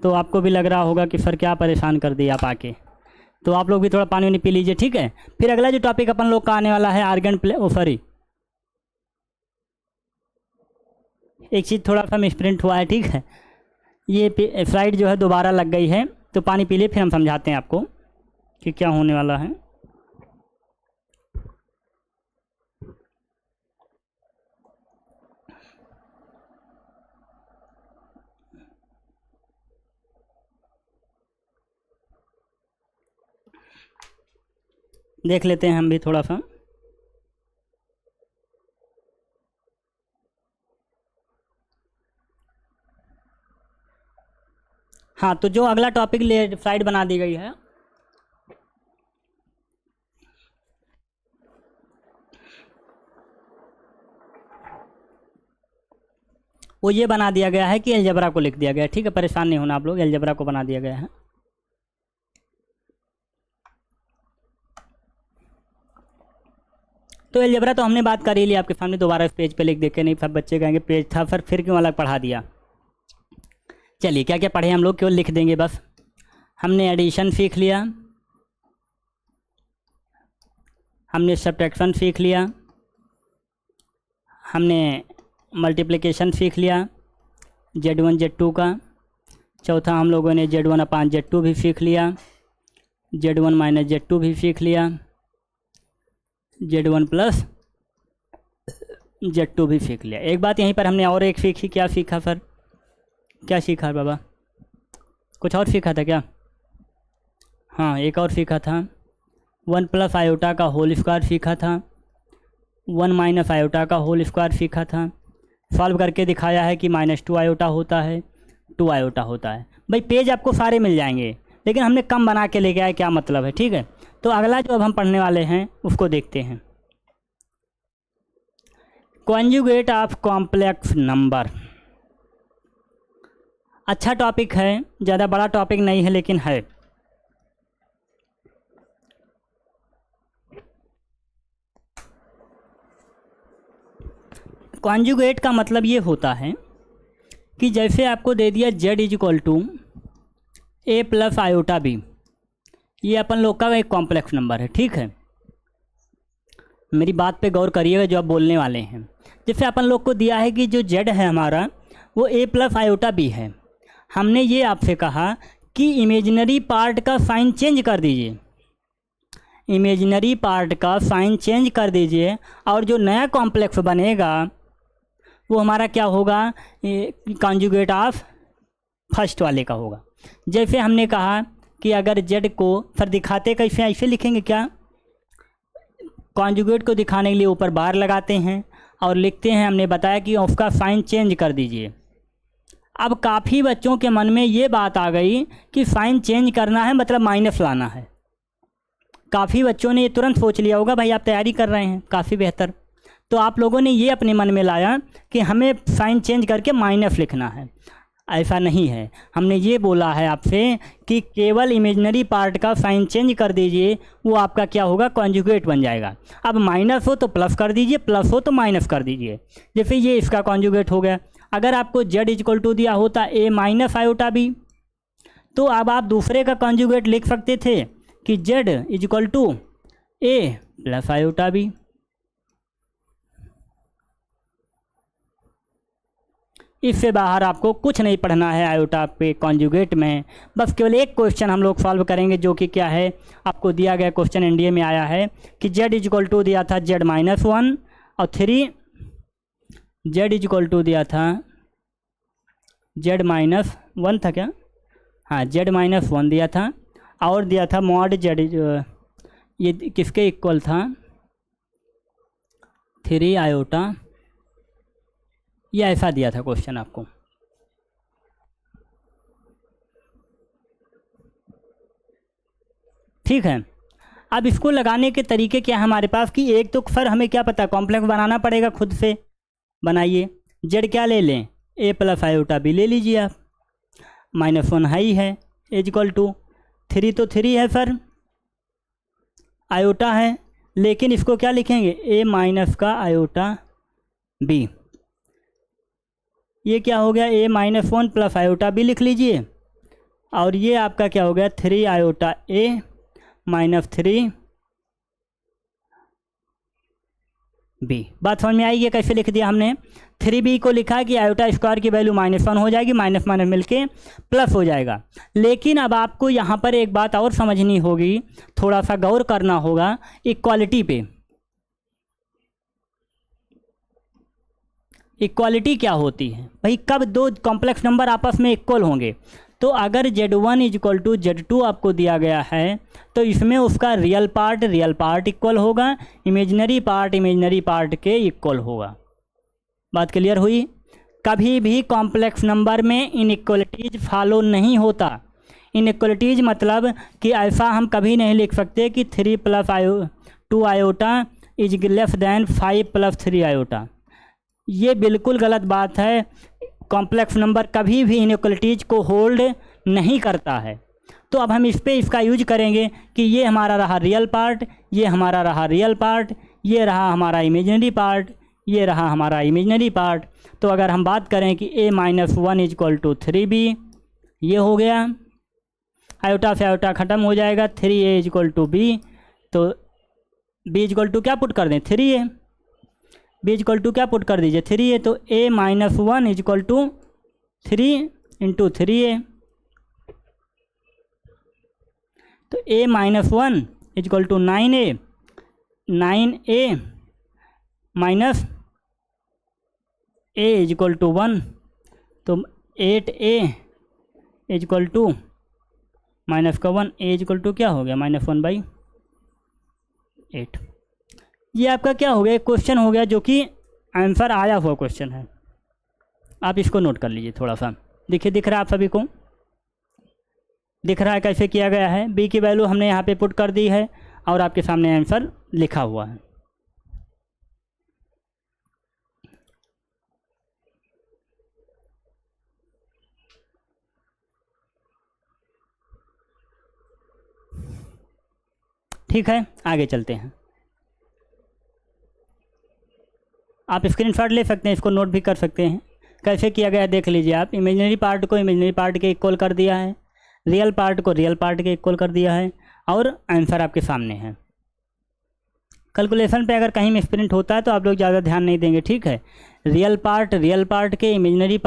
तो आपको भी लग रहा होगा कि सर क्या परेशान कर दिया आप आके। तो आप लोग भी थोड़ा पानी वानी पी लीजिए, ठीक है। फिर अगला जो टॉपिक अपन लोग का आने वाला है आर्गन सॉरी, एक चीज़ थोड़ा सा मिसप्रिंट हुआ है, ठीक है। ये स्लाइड जो है दोबारा लग गई है, तो पानी पी लिए, फिर हम समझाते हैं आपको कि क्या होने वाला है। देख लेते हैं हम भी थोड़ा सा। हाँ, तो जो अगला टॉपिक स्लाइड बना दी गई है, वो ये बना दिया गया है कि अलजेब्रा को लिख दिया गया है, ठीक है। परेशान नहीं होना आप लोग, अलजेब्रा को बना दिया गया है। तो अलजेब्रा तो हमने बात कर ही ली आपके सामने, दोबारा इस पेज पे लिख देखे नहीं, सब बच्चे कहेंगे पेज था सर फिर क्यों अलग पढ़ा दिया। चलिए क्या क्या पढ़े हम लोग, केवल लिख देंगे बस। हमने एडिशन सीख लिया, हमने सब्ट्रैक्शन सीख लिया, हमने मल्टीप्लिकेशन सीख लिया Z1 Z2 का। चौथा हम लोगों ने Z1 अपान Z2 भी सीख लिया, Z1 माइनस Z2 भी सीख लिया, Z1 प्लस Z2 भी सीख लिया। एक बात यहीं पर हमने और एक सीखी, क्या सीखा सर, क्या सीखा बाबा, कुछ और सीखा था क्या। हाँ, एक और सीखा था, 1 प्लस आयोटा का होल स्क्वायर सीखा था, 1 माइनस आयोटा का होल स्क्वायर सीखा था। सॉल्व करके दिखाया है कि -2 आयोटा होता है, 2 आयोटा होता है। भाई पेज आपको सारे मिल जाएंगे, लेकिन हमने कम बना के लेके आए, क्या मतलब है, ठीक है। तो अगला जो अब हम पढ़ने वाले हैं उसको देखते हैं, कॉन्जुगेट ऑफ कॉम्प्लेक्स नंबर। अच्छा टॉपिक है, ज़्यादा बड़ा टॉपिक नहीं है लेकिन है। कॉन्जुगेट का मतलब ये होता है कि जैसे आपको दे दिया z is equal to A plus iota B, ये अपन लोग का एक कॉम्प्लेक्स नंबर है, ठीक है। मेरी बात पे गौर करिएगा जो आप बोलने वाले हैं। जैसे अपन लोग को दिया है कि जो z है हमारा वो a प्लस आयोटा बी है। हमने ये आपसे कहा कि इमेजिनरी पार्ट का साइन चेंज कर दीजिए, इमेजिनरी पार्ट का साइन चेंज कर दीजिए, और जो नया कॉम्प्लेक्स बनेगा वो हमारा क्या होगा, कॉन्जुगेट ऑफ फर्स्ट वाले का होगा। जैसे हमने कहा कि अगर z को फिर दिखाते कैसे, ऐसे लिखेंगे क्या, कॉन्जुगेट को दिखाने के लिए ऊपर बार लगाते हैं और लिखते हैं, हमने बताया कि उसका साइन चेंज कर दीजिए। अब काफ़ी बच्चों के मन में ये बात आ गई कि साइन चेंज करना है मतलब माइनस लाना है। काफ़ी बच्चों ने ये तुरंत सोच लिया होगा, भाई आप तैयारी कर रहे हैं, काफ़ी बेहतर। तो आप लोगों ने ये अपने मन में लाया कि हमें साइन चेंज करके माइनस लिखना है। ऐसा नहीं है, हमने ये बोला है आपसे कि केवल इमेजिनरी पार्ट का साइन चेंज कर दीजिए, वो आपका क्या होगा, कॉन्जुगेट बन जाएगा। अब माइनस हो तो प्लस कर दीजिए, प्लस हो तो माइनस कर दीजिए। जैसे ये इसका कॉन्जुगेट हो गया। अगर आपको z इक्वल टू दिया होता a माइनस आयोटा बी, तो अब आप दूसरे का कॉन्जुगेट लिख सकते थे कि z equal to a plus iota B. इससे बाहर आपको कुछ नहीं पढ़ना है आयोटा पे कॉन्जुगेट में। बस केवल एक क्वेश्चन हम लोग सॉल्व करेंगे, जो कि क्या है, आपको दिया गया क्वेश्चन एनडीए में आया है कि z इक्वल टू दिया था z माइनस वन और 3, z इक्वल टू दिया था z माइनस वन था क्या, हाँ z माइनस वन दिया था, और दिया था मॉड z, ये किसके इक्वल था, 3 आयोटा, ये ऐसा दिया था क्वेश्चन आपको। ठीक है, अब इसको लगाने के तरीके क्या है हमारे पास, कि एक तो सर हमें क्या पता, कॉम्प्लेक्स बनाना पड़ेगा, खुद से बनाइए। z क्या ले लें, a प्लस आयोटा b ले लीजिए आप, माइनस वन हाई है, इक्वल टू 3 तो 3 है सर, आयोटा है, लेकिन इसको क्या लिखेंगे, a माइनस का आयोटा b। ये क्या हो गया, a minus one plus iota b लिख लीजिए, और ये आपका क्या हो गया, 3 आयोटा a माइनस 3 b। बात समझ में आएगी कैसे लिख दिया हमने। 3b को लिखा कि आयोटा स्क्वायर की वैल्यू माइनस वन हो जाएगी, माइनस माइनस मिलके प्लस हो जाएगा। लेकिन अब आपको यहाँ पर एक बात और समझनी होगी, थोड़ा सा गौर करना होगा इक्वालिटी पे। इक्वालिटी क्या होती है भाई, कब दो कॉम्प्लेक्स नंबर आपस में इक्वल होंगे, तो अगर z1 इक्वल टू z2 आपको दिया गया है तो इसमें उसका रियल पार्ट इक्वल होगा, इमेजिनरी पार्ट के इक्वल होगा। बात क्लियर हुई। कभी भी कॉम्प्लेक्स नंबर में इनइक्वलिटीज फॉलो नहीं होता। इनइक्वलिटीज मतलब कि ऐसा हम कभी नहीं लिख सकते कि 3 plus 2 iota is less than 5 plus 3 iota. ये बिल्कुल गलत बात है। कॉम्प्लेक्स नंबर कभी भी इनइक्वलिटीज को होल्ड नहीं करता है। तो अब हम इस पे इसका यूज करेंगे कि ये हमारा रहा रियल पार्ट, ये हमारा रहा रियल पार्ट, ये रहा हमारा इमेजिनरी पार्ट, ये रहा हमारा इमेजिनरी पार्ट। तो अगर हम बात करें कि a minus one equal to 3b, ये हो गया, आयोटा से आयोटा ख़त्म हो जाएगा, 3a इक्वल टू b, तो b इक्वल टू क्या पुट कर दें, 3a, b इक्वल टू क्या पुट कर दीजिए, 3a, तो a minus one equal to 3 into 3a, तो a minus one equal to 9a, 9a minus a equal to 1, तो 8a इक्वल टू माइनस का 1, a इक्वल टू क्या हो गया, माइनस 1/8। ये आपका क्या हो गया, क्वेश्चन हो गया जो कि आंसर आया हुआ क्वेश्चन है। आप इसको नोट कर लीजिए थोड़ा सा, देखिए दिख रहा है आप सभी को, दिख रहा है कैसे किया गया है। b की वैल्यू हमने यहाँ पे पुट कर दी है और आपके सामने आंसर लिखा हुआ है। ठीक है, आगे चलते हैं। आप स्क्रीनशॉट ले सकते हैं, इसको नोट भी कर सकते हैं। कैसे किया गया देख लीजिए आप। इमेजिनरी पार्ट को इमेजिनरी पार्ट के इक्वल कर दिया है, रियल पार्ट को रियल पार्ट के इक्वल कर दिया है, और आंसर आपके सामने है। कैलकुलेशन पे अगर कहीं मिसप्रिंट होता है तो आप लोग ज़्यादा ध्यान नहीं देंगे, ठीक है। रियल पार्ट के इमेजिनरी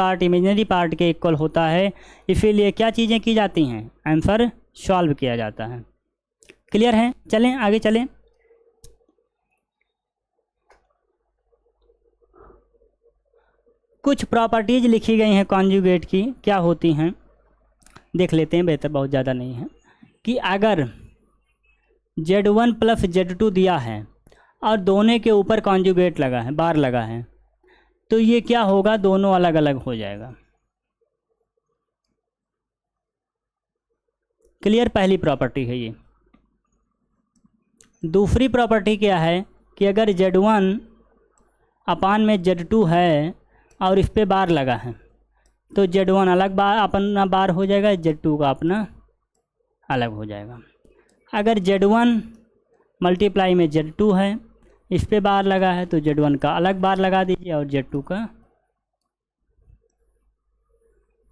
पार्ट के इक्वल होता है, इसीलिए क्या चीज़ें की जाती हैं, आंसर सॉल्व किया जाता है। क्लियर है? चलें आगे चलें। कुछ प्रॉपर्टीज लिखी गई हैं कॉन्जुगेट की, क्या होती हैं देख लेते हैं, बेहतर बहुत ज़्यादा नहीं है। कि अगर Z1 प्लस Z2 दिया है और दोनों के ऊपर कॉन्जुगेट लगा है, बार लगा है, तो ये क्या होगा, दोनों अलग अलग हो जाएगा। क्लियर? पहली प्रॉपर्टी है ये। दूसरी प्रॉपर्टी क्या है कि अगर Z1 अपान में Z2 है और इस पे बार लगा है, तो Z1 अलग बार अपना बार हो जाएगा, Z2 का अपना अलग हो जाएगा। अगर Z1 मल्टीप्लाई में Z2 है, इस पे बार लगा है, तो Z1 का अलग बार लगा दीजिए और Z2 का।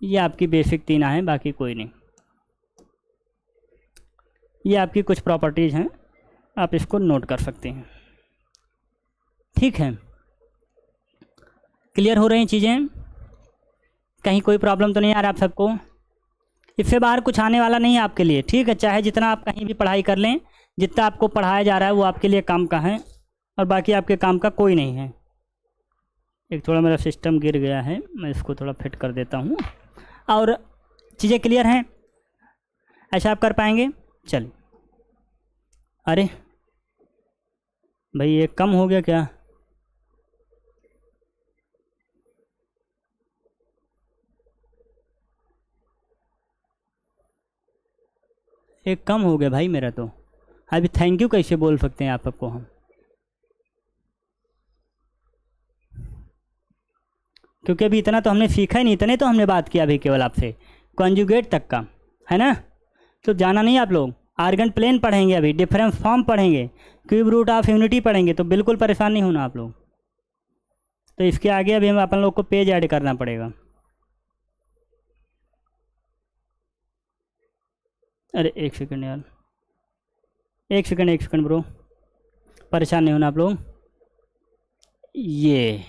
ये आपकी बेसिक तीन है, बाकी कोई नहीं। ये आपकी कुछ प्रॉपर्टीज़ हैं, आप इसको नोट कर सकते हैं, ठीक है। क्लियर हो रही चीज़ें? कहीं कोई प्रॉब्लम तो नहीं आ रहा आप सबको? इससे बाहर कुछ आने वाला नहीं है आपके लिए, ठीक है। चाहे जितना आप कहीं भी पढ़ाई कर लें, जितना आपको पढ़ाया जा रहा है वो आपके लिए काम का है, और बाकी आपके काम का कोई नहीं है। एक थोड़ा मेरा सिस्टम गिर गया है, मैं इसको थोड़ा फिट कर देता हूँ। और चीज़ें क्लियर हैं? ऐसा आप कर पाएंगे? चलिए। अरे भाई ये कम हो गया क्या? एक कम हो गया भाई मेरा तो। अभी थैंक यू कैसे बोल सकते हैं आप सबको हम? क्योंकि अभी इतना तो हमने सीखा ही नहीं, इतने तो हमने बात किया अभी केवल आपसे, कॉन्जुगेट तक का, है ना। तो जाना नहीं आप लोग, आर्गन प्लेन पढ़ेंगे, अभी डिफरेंस फॉर्म पढ़ेंगे, क्यूब रूट ऑफ यूनिटी पढ़ेंगे, तो बिल्कुल परेशान नहीं होना आप लोग। तो इसके आगे अभी हम अपन लोग को पेज ऐड करना पड़ेगा। अरे एक सेकंड यार, एक सेकंड ब्रो, परेशान नहीं होना आप लोग। ये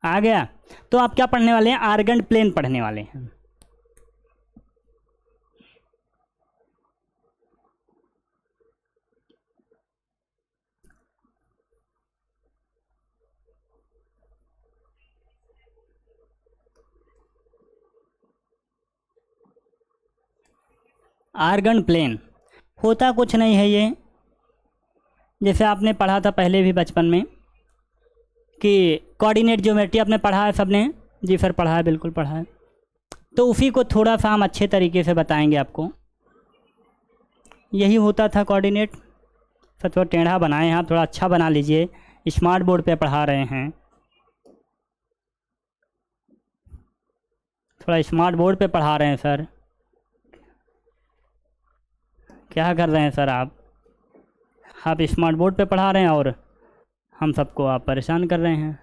आ गया। तो आप क्या पढ़ने वाले हैं? आर्गन प्लेन पढ़ने वाले हैं। आर्गन प्लेन होता कुछ नहीं है ये, जैसे आपने पढ़ा था पहले भी बचपन में कि कोऑर्डिनेट ज्योमेट्री आपने पढ़ा है सबने? जी सर पढ़ा है, बिल्कुल पढ़ा है। तो उसी को थोड़ा सा हम अच्छे तरीके से बताएंगे आपको। यही होता था कोऑर्डिनेट। सर थोड़ा टेढ़ा बनाए हैं आप, थोड़ा अच्छा बना लीजिए, स्मार्ट बोर्ड पे पढ़ा रहे हैं, थोड़ा स्मार्ट बोर्ड पे पढ़ा रहे हैं सर। क्या कर रहे हैं सर आप स्मार्ट बोर्ड पे पढ़ा रहे हैं और हम सबको आप परेशान कर रहे हैं।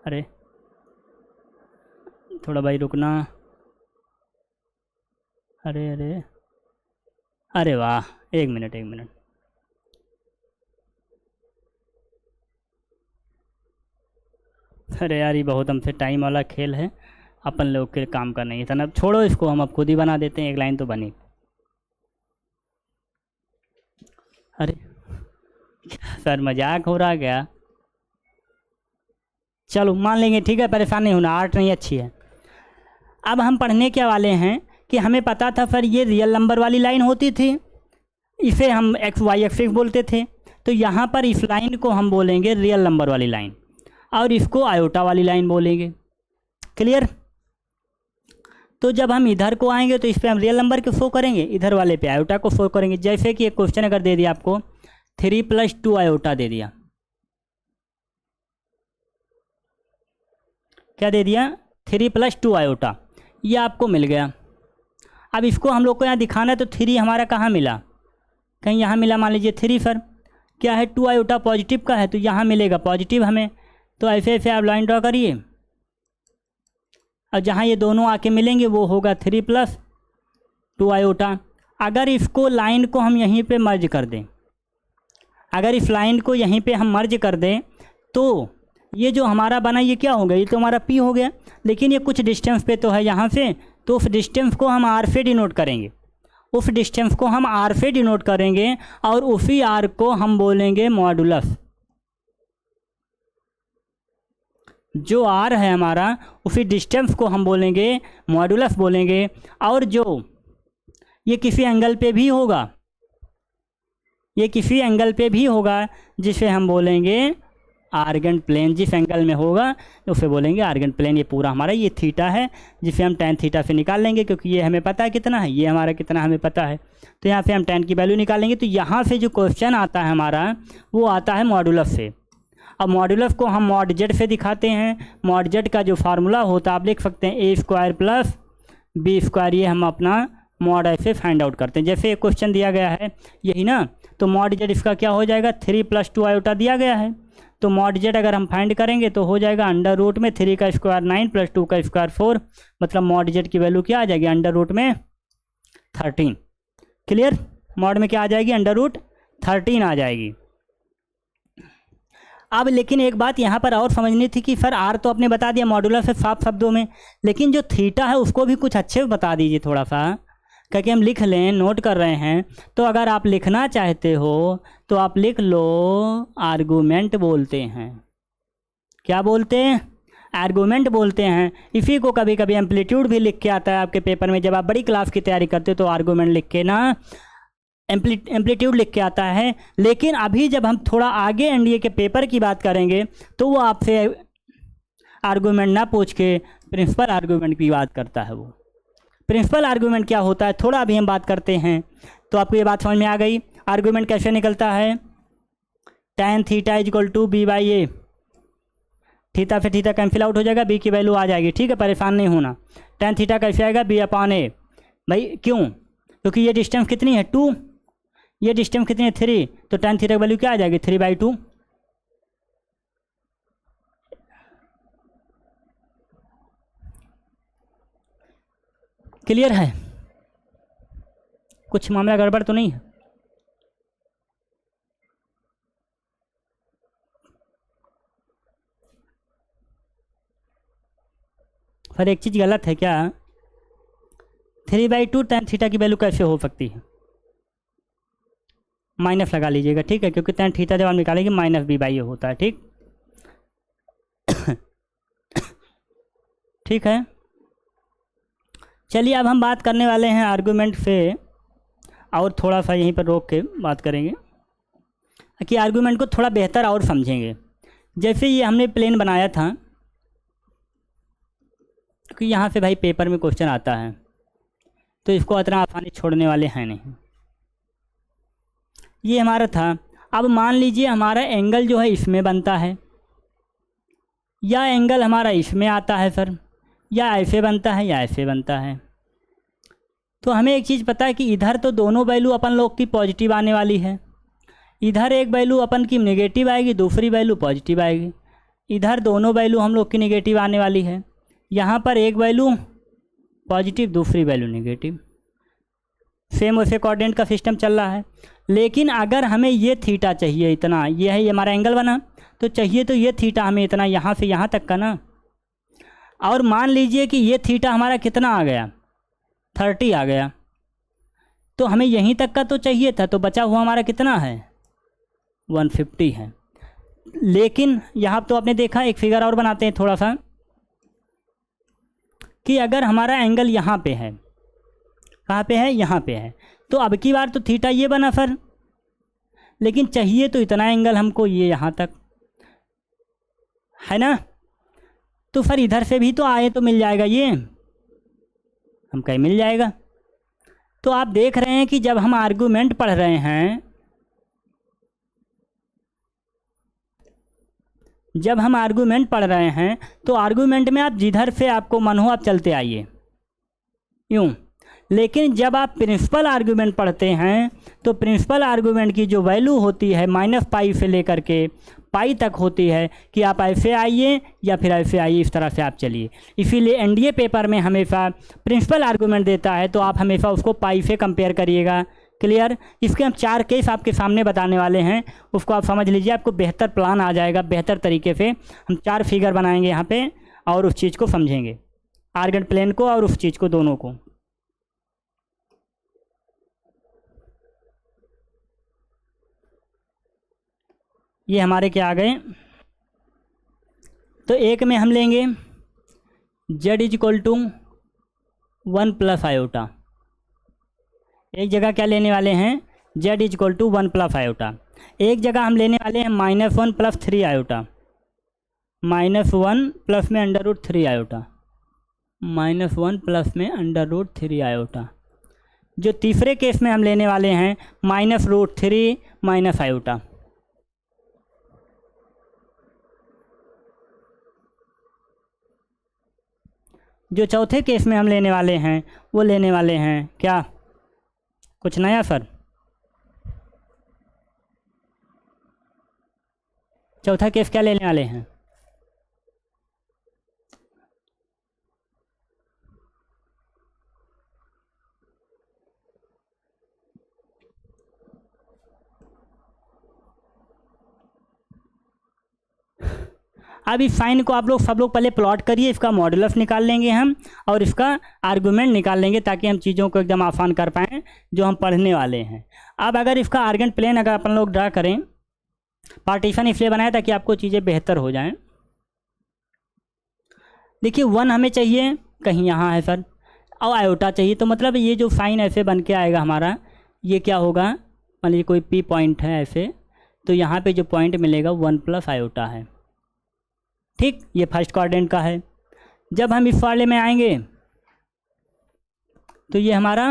अरे थोड़ा भाई रुकना। अरे अरे अरे वाह, एक मिनट। अरे यार ये बहुत हमसे टाइम वाला खेल है, अपन लोग के काम का नहीं था ना। छोड़ो इसको, हम अब खुद ही बना देते हैं, एक लाइन तो बनी। अरे सर मजाक हो रहा क्या? चलो मान लेंगे, ठीक है, परेशान नहीं होना, आर्ट नहीं अच्छी है। अब हम पढ़ने क्या वाले हैं कि हमें पता था सर ये रियल नंबर वाली लाइन होती थी, इसे हम एक्स वाई एक्सिस बोलते थे। तो यहाँ पर इस लाइन को हम बोलेंगे रियल नंबर वाली लाइन, और इसको आयोटा वाली लाइन बोलेंगे। क्लियर? तो जब हम इधर को आएंगे तो इस पर हम रियल नंबर को शो करेंगे, इधर वाले पे आयोटा को शो करेंगे। जैसे कि एक क्वेश्चन अगर दे दिया आपको 3+2 आयोटा दे दिया, क्या दे दिया? 3+2 आयोटा, ये आपको मिल गया। अब इसको हम लोग को यहाँ दिखाना है, तो 3 हमारा कहाँ मिला? कहीं यहाँ मिला, मान लीजिए 3 सर क्या है, 2 आयोटा पॉजिटिव का है, तो यहाँ मिलेगा पॉजिटिव हमें। तो ऐसे ऐसे आप लाइन ड्रॉ करिए, और जहाँ ये दोनों आके मिलेंगे वो होगा 3 + 2 आयोटा। अगर इसको लाइन को हम यहीं पे मर्ज कर दें, अगर इस लाइन को यहीं पे हम मर्ज कर दें तो ये जो हमारा बना ये क्या हो गया, ये तो हमारा P हो गया। लेकिन ये कुछ डिस्टेंस पे तो है यहाँ से, तो उस डिस्टेंस को हम R से डिनोट करेंगे, उस डिस्टेंस को हम R से डिनोट करेंगे और उसी R को हम बोलेंगे मॉडुलस। जो R है हमारा उसी डिस्टेंस को हम बोलेंगे मॉडुलस बोलेंगे। और जो ये किसी एंगल पे भी होगा, ये किसी एंगल पे भी होगा जिसे हम बोलेंगे आर्गेंट प्लेन। जिस एंगल में होगा उसे बोलेंगे आर्गेंट प्लेन। ये पूरा हमारा ये थीटा है जिसे हम tan थीटा से निकाल लेंगे, क्योंकि ये हमें पता है कितना है, ये हमारा कितना हमें पता है। तो यहाँ से हम tan की वैल्यू निकालेंगे। तो यहाँ से जो क्वेश्चन आता है हमारा वो आता है मॉडुलस से। अब मॉडुलस को हम मॉड जेड से दिखाते हैं। मॉड जेड का जो फार्मूला होता है आप लिख सकते हैं a² + b²। ये हम अपना मॉड ऐसे फाइंड आउट करते हैं। जैसे एक क्वेश्चन दिया गया है यही ना, तो मॉड जेड इसका क्या हो जाएगा, 3 + 2 आयोटा दिया गया है। तो मॉड जेड अगर हम फाइंड करेंगे तो हो जाएगा √में 3 का स्क्वायर 9 + 2 का स्क्वायर 4। मतलब मॉड जेड की वैल्यू क्या आ जाएगी, √में 13। क्लियर, मॉड में क्या आ जाएगी, √13 आ जाएगी। अब लेकिन एक बात यहाँ पर और समझनी थी कि सर R तो आपने बता दिया मॉडुलस है साफ शब्दों में, लेकिन जो थीटा है उसको भी कुछ अच्छे से बता दीजिए थोड़ा सा, क्योंकि हम लिख लें, नोट कर रहे हैं। तो अगर आप लिखना चाहते हो तो आप लिख लो आर्गूमेंट बोलते हैं। क्या बोलते हैं, आर्गूमेंट बोलते हैं। इसी को कभी कभी एम्पलीट्यूड भी लिख के आता है आपके पेपर में। जब आप बड़ी क्लास की तैयारी करते हो तो आर्गूमेंट लिख के ना एम्पलीट्यूड लिख के आता है। लेकिन अभी जब हम थोड़ा आगे एनडीए के पेपर की बात करेंगे तो वो आपसे आर्गूमेंट ना पूछ के प्रिंसिपल आर्गूमेंट की बात करता है। वो प्रिंसिपल आर्गूमेंट क्या होता है थोड़ा अभी हम बात करते हैं। तो आपको ये बात समझ में आ गई। आर्गूमेंट कैसे निकलता है, tan थीटा = b/a। थीटा से थीटा कैंसिल आउट हो जाएगा, b की वैल्यू आ जाएगी। ठीक है, परेशान नहीं होना। tan थीटा कैसे आएगा, b/a। भाई क्यों, क्योंकि ये डिस्टेंस कितनी है 2, ये डिस्टेंस कितनी है 3, तो tan थीटा की वैल्यू क्या आ जाएगी 3/2। क्लियर है, कुछ मामला गड़बड़ तो नहीं है। फिर एक चीज़ गलत है क्या, 3/2 tan थीटा की वैल्यू कैसे हो सकती है, माइनस लगा लीजिएगा। ठीक है, क्योंकि tan थीटा जब हम निकालेंगे -b/a होता है। ठीक ठीक है, चलिए अब हम बात करने वाले हैं आर्गूमेंट से, और थोड़ा सा यहीं पर रोक के बात करेंगे कि आर्गूमेंट को थोड़ा बेहतर और समझेंगे। जैसे ये हमने प्लेन बनाया था, क्योंकि यहाँ से भाई पेपर में क्वेश्चन आता है तो इसको इतना आसानी छोड़ने वाले हैं नहीं। ये हमारा था। अब मान लीजिए हमारा एंगल जो है इसमें बनता है, या एंगल हमारा इसमें आता है सर, या ऐसे बनता है या ऐसे बनता है। तो हमें एक चीज़ पता है कि इधर तो दोनों वैल्यू अपन लोग की पॉजिटिव आने वाली है, इधर एक वैल्यू अपन की नेगेटिव आएगी, दूसरी वैल्यू पॉजिटिव आएगी। इधर दोनों वैल्यू हम लोग की नेगेटिव आने वाली है, यहाँ पर एक वैल्यू पॉजिटिव दूसरी वैल्यू नेगेटिव। सेम वैसे कोऑर्डिनेट का सिस्टम चल रहा है। लेकिन अगर हमें ये थीटा चाहिए इतना, ये है ये हमारा एंगल बना, तो चाहिए तो ये थीटा हमें इतना यहाँ से यहाँ तक का ना। और मान लीजिए कि ये थीटा हमारा कितना आ गया 30 आ गया, तो हमें यहीं तक का तो चाहिए था, तो बचा हुआ हमारा कितना है 150 है। लेकिन यहाँ तो आपने देखा, एक फिगर और बनाते हैं थोड़ा सा, कि अगर हमारा एंगल यहाँ पे है, कहाँ पे है, यहाँ पे है, तो अब की बार तो थीटा ये बना सर, लेकिन चाहिए तो इतना एंगल हमको, ये यहाँ तक है ना। तो फिर इधर से भी तो आए तो मिल जाएगा, ये हम कहीं मिल जाएगा। तो आप देख रहे हैं कि जब हम आर्गूमेंट पढ़ रहे हैं, जब हम आर्गूमेंट पढ़ रहे हैं तो आर्गूमेंट में आप जिधर से आपको मन हो आप चलते आइए यूँ। लेकिन जब आप प्रिंसिपल आर्गूमेंट पढ़ते हैं तो प्रिंसिपल आर्गूमेंट की जो वैल्यू होती है -π से लेकर के पाई तक होती है कि आप ऐसे आइए या फिर ऐसे आइए, इस तरह से आप चलिए। इसीलिए एनडीए पेपर में हमेशा प्रिंसिपल आर्गूमेंट देता है तो आप हमेशा उसको पाई से कंपेयर करिएगा। क्लियर। इसके हम 4 केस आपके सामने बताने वाले हैं, उसको आप समझ लीजिए, आपको बेहतर प्लान आ जाएगा। बेहतर तरीके से हम 4 फिगर बनाएंगे यहाँ पे और उस चीज़ को समझेंगे, आर्गन प्लेन को और उस चीज़ को, दोनों को। ये हमारे क्या आ गए, तो एक में हम लेंगे z equal to 1 plus iota. एक जगह क्या लेने वाले हैं, z equal to 1 plus iota. एक जगह हम लेने वाले हैं -1 प्लस 3 आयोटा, -1 प्लस में √3 आयोटा, -1 प्लस में √3 आयोटा। जो तीसरे केस में हम लेने वाले हैं -√3 माइनस आयोटा। जो चौथे केस में हम लेने वाले हैं वो लेने वाले हैं क्या, कुछ नया सर? चौथा केस क्या लेने वाले हैं? अब इस साइन को आप लोग सब लोग पहले प्लॉट करिए, इसका मॉडुलस निकाल लेंगे हम और इसका आर्गूमेंट निकाल लेंगे ताकि हम चीज़ों को एकदम आसान कर पाएँ जो हम पढ़ने वाले हैं। अब अगर इसका आर्गन प्लेन अगर अपन लोग ड्रा करें, पार्टीशन इसलिए बनाया ताकि आपको चीज़ें बेहतर हो जाएं। देखिए 1 हमें चाहिए, कहीं यहाँ है सर, और आयोटा चाहिए, तो मतलब ये जो साइन ऐसे बन के आएगा हमारा, ये क्या होगा, मान लीजिए कोई P पॉइंट है ऐसे, तो यहाँ पे जो पॉइंट मिलेगा 1 प्लस आयोटा है। ठीक, ये फर्स्ट क्वाड्रेंट का है। जब हम इस वाले में आएंगे तो ये हमारा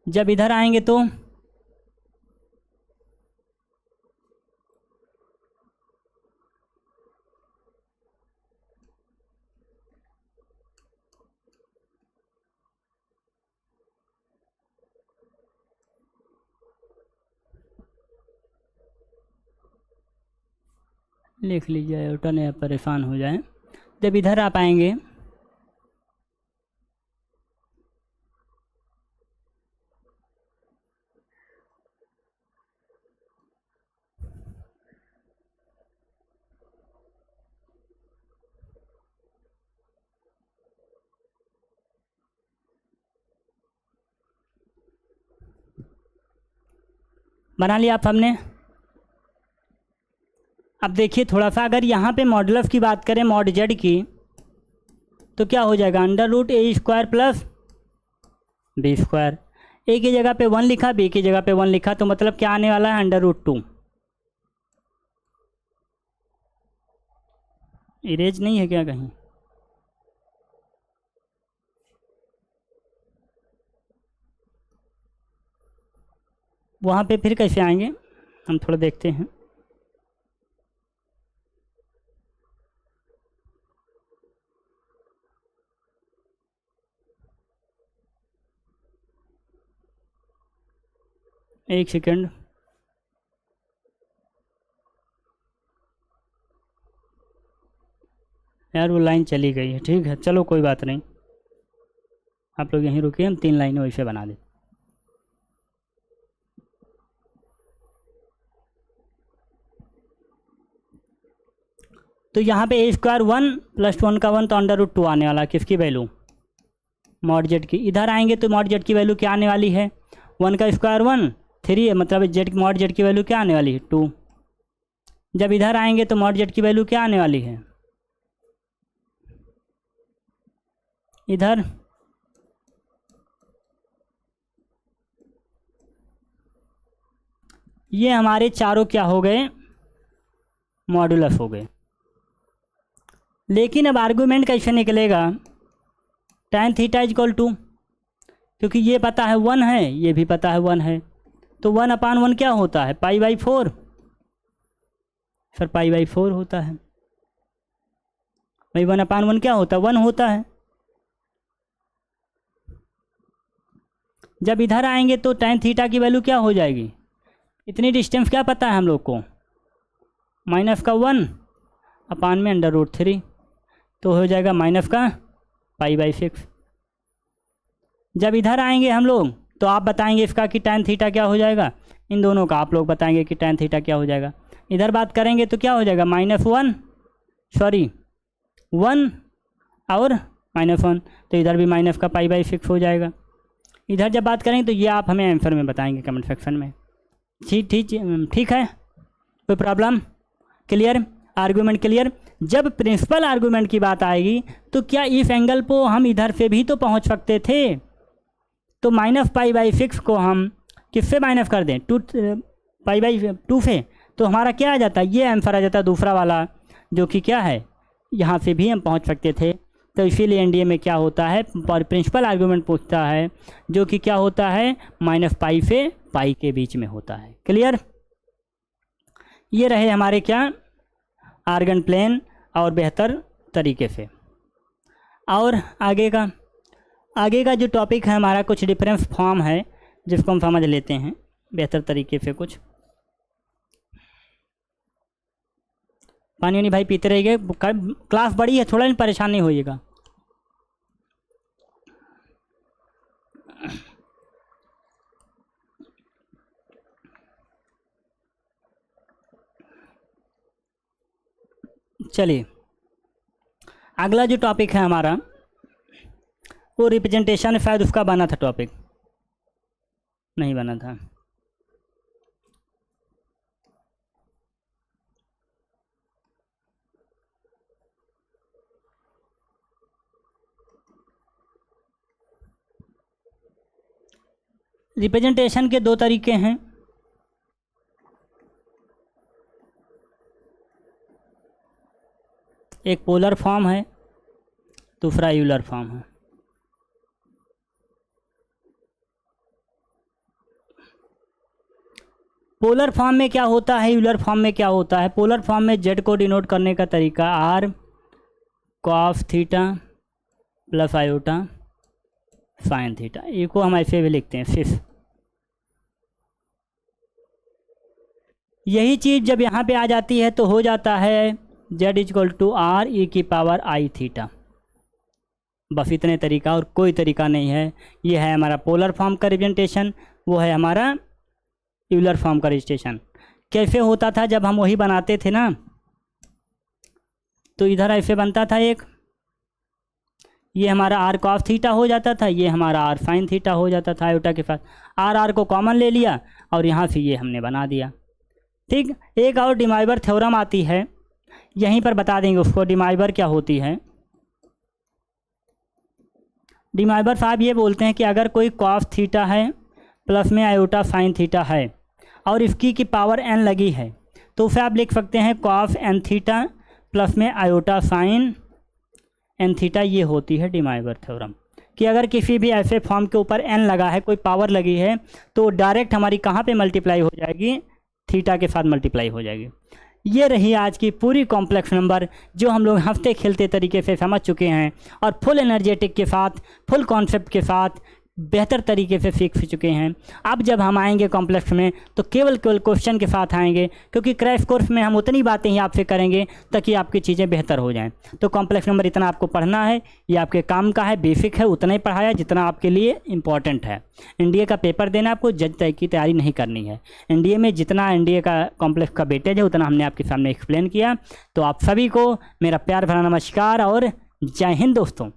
जब इधर आएंगे तो लिख लीजिए आयोटा, नहीं परेशान हो जाए। जब इधर आप आएंगे बना लिया आप हमने। अब देखिए थोड़ा सा, अगर यहाँ पे मॉडुलस की बात करें मॉड जेड की, तो क्या हो जाएगा, √a² प्लस b²। ए की जगह पे 1 लिखा, बी की जगह पे 1 लिखा, तो मतलब क्या आने वाला है, √2। इरेज नहीं है क्या कहीं? वहाँ पे फिर कैसे आएंगे, हम थोड़ा देखते हैं। एक सेकंड, यार वो लाइन चली गई है। ठीक है, चलो कोई बात नहीं, आप लोग यहीं रुकिए, हम 3 लाइनें वैसे बना दें। तो यहाँ पे a² 1 प्लस 1 का 1, तो √2 आने वाला, किसकी वैल्यू, मॉड जेड की। इधर आएंगे तो मॉड जेड की वैल्यू क्या आने वाली है, 1 का स्क्वायर 1, 3 है, मतलब जेड मॉड जेड की वैल्यू क्या आने वाली है, 2। जब इधर आएंगे तो मॉड जेड की वैल्यू क्या आने वाली है, इधर ये हमारे चारों क्या हो गए, मॉडुलस हो गए। लेकिन अब आर्गूमेंट कैसे निकलेगा, tan थीटा इक्वल टू, क्योंकि ये पता है 1 है, ये भी पता है 1 है, तो 1/1 क्या होता है, π/4। सर π/4 होता है। भाई 1/1 क्या होता है, 1 होता है। जब इधर आएंगे तो tan थीटा की वैल्यू क्या हो जाएगी, इतनी डिस्टेंस क्या पता है हम लोग को, माइनस का 1 अपान में √3, तो हो जाएगा माइनस का π/6। जब इधर आएंगे हम लोग तो आप बताएंगे इसका कि tan थीटा क्या हो जाएगा, इन दोनों का आप लोग बताएंगे कि tan थीटा क्या हो जाएगा। इधर बात करेंगे तो क्या हो जाएगा, -1 और -1, तो इधर भी माइनस का π/6 हो जाएगा। इधर जब बात करेंगे तो ये आप हमें आंसर में बताएंगे कमेंट सेक्शन में। ठीक है, कोई प्रॉब्लम, क्लियर, आर्गूमेंट क्लियर। जब प्रिंसिपल आर्गूमेंट की बात आएगी तो क्या इस एंगल को हम इधर से भी तो पहुंच सकते थे, तो -π/6 को हम किससे माइनस कर दें, π/2 से, तो हमारा क्या आ जाता है, ये आंसर आ जाता है दूसरा वाला, जो कि क्या है, यहाँ से भी हम पहुँच सकते थे। तो इसीलिए एनडीए में क्या होता है, प्रिंसिपल आर्गूमेंट पूछता है जो कि क्या होता है, -π से π के बीच में होता है। क्लियर, ये रहे हमारे क्या आर्गन प्लेन और बेहतर तरीके से। और आगे का जो टॉपिक है हमारा, कुछ डिफरेंस फॉर्म है जिसको हम समझ लेते हैं बेहतर तरीके से। कुछ पानी वानी भाई पीते रहिए, क्लास बड़ी है, थोड़ा परेशान नहीं होइएगा। चलिए, अगला जो टॉपिक है हमारा वो रिप्रेजेंटेशन, शायद उसका बना था टॉपिक, नहीं बना था। रिप्रेजेंटेशन के दो तरीके हैं, एक पोलर फॉर्म है, दूसरा यूलर फॉर्म है। पोलर फॉर्म में क्या होता है, यूलर फॉर्म में क्या होता है। पोलर फॉर्म में जेड को डिनोट करने का तरीका r cos theta plus iota sine theta, ये को हम ऐसे भी लिखते हैं सिर्फ। यही चीज़ जब यहाँ पे आ जाती है तो हो जाता है z = r e⁻I थीटा। बस इतने तरीका, और कोई तरीका नहीं है। ये है हमारा पोलर फॉर्म का रिप्रेजेंटेशन, वो है हमारा यूलर फॉर्म का रिप्रेजेंटेशन। कैसे होता था जब हम वही बनाते थे ना, तो इधर ऐसे बनता था, एक ये हमारा r cos थीटा हो जाता था, ये हमारा r sin थीटा हो जाता था आयोटा के साथ। r को कॉमन ले लिया और यहाँ से ये हमने बना दिया। ठीक, एक और डिमाइवर थ्योरम आती है, यहीं पर बता देंगे उसको डिमाइवर क्या होती है। डिमाइवर साहब ये बोलते हैं कि अगर कोई cos थीटा है प्लस में आयोटा साइन थीटा है और इसकी की पावर n लगी है, तो उसे आप लिख सकते हैं cos n थीटा प्लस में आयोटा साइन n थीटा। ये होती है डिमाइवर थ्योरम, कि अगर किसी भी ऐसे फॉर्म के ऊपर n लगा है, कोई पावर लगी है, तो डायरेक्ट हमारी कहाँ पे मल्टीप्लाई हो जाएगी, थीटा के साथ मल्टीप्लाई हो जाएगी। ये रही आज की पूरी कॉम्प्लेक्स नंबर, जो हम लोग हंसते खेलते तरीके से समझ चुके हैं और फुल एनर्जेटिक के साथ, फुल कॉन्सेप्ट के साथ बेहतर तरीके से सीख चुके हैं। अब जब हम आएंगे कॉम्प्लेक्स में तो केवल क्वेश्चन के साथ आएंगे, क्योंकि क्रैश कोर्स में हम उतनी बातें ही आपसे करेंगे ताकि आपकी चीज़ें बेहतर हो जाएं। तो कॉम्प्लेक्स नंबर इतना आपको पढ़ना है, ये आपके काम का है, बेसिक है, उतना ही पढ़ाया जितना आपके लिए इम्पॉर्टेंट है। एनडीए का पेपर देना, आपको जज तय की तैयारी नहीं करनी है। एनडीए में जितना एनडीए का कॉम्प्लेक्स का वेटेज है उतना हमने आपके सामने एक्सप्लेन किया। तो आप सभी को मेरा प्यार भरा नमस्कार और जय हिंद दोस्तों।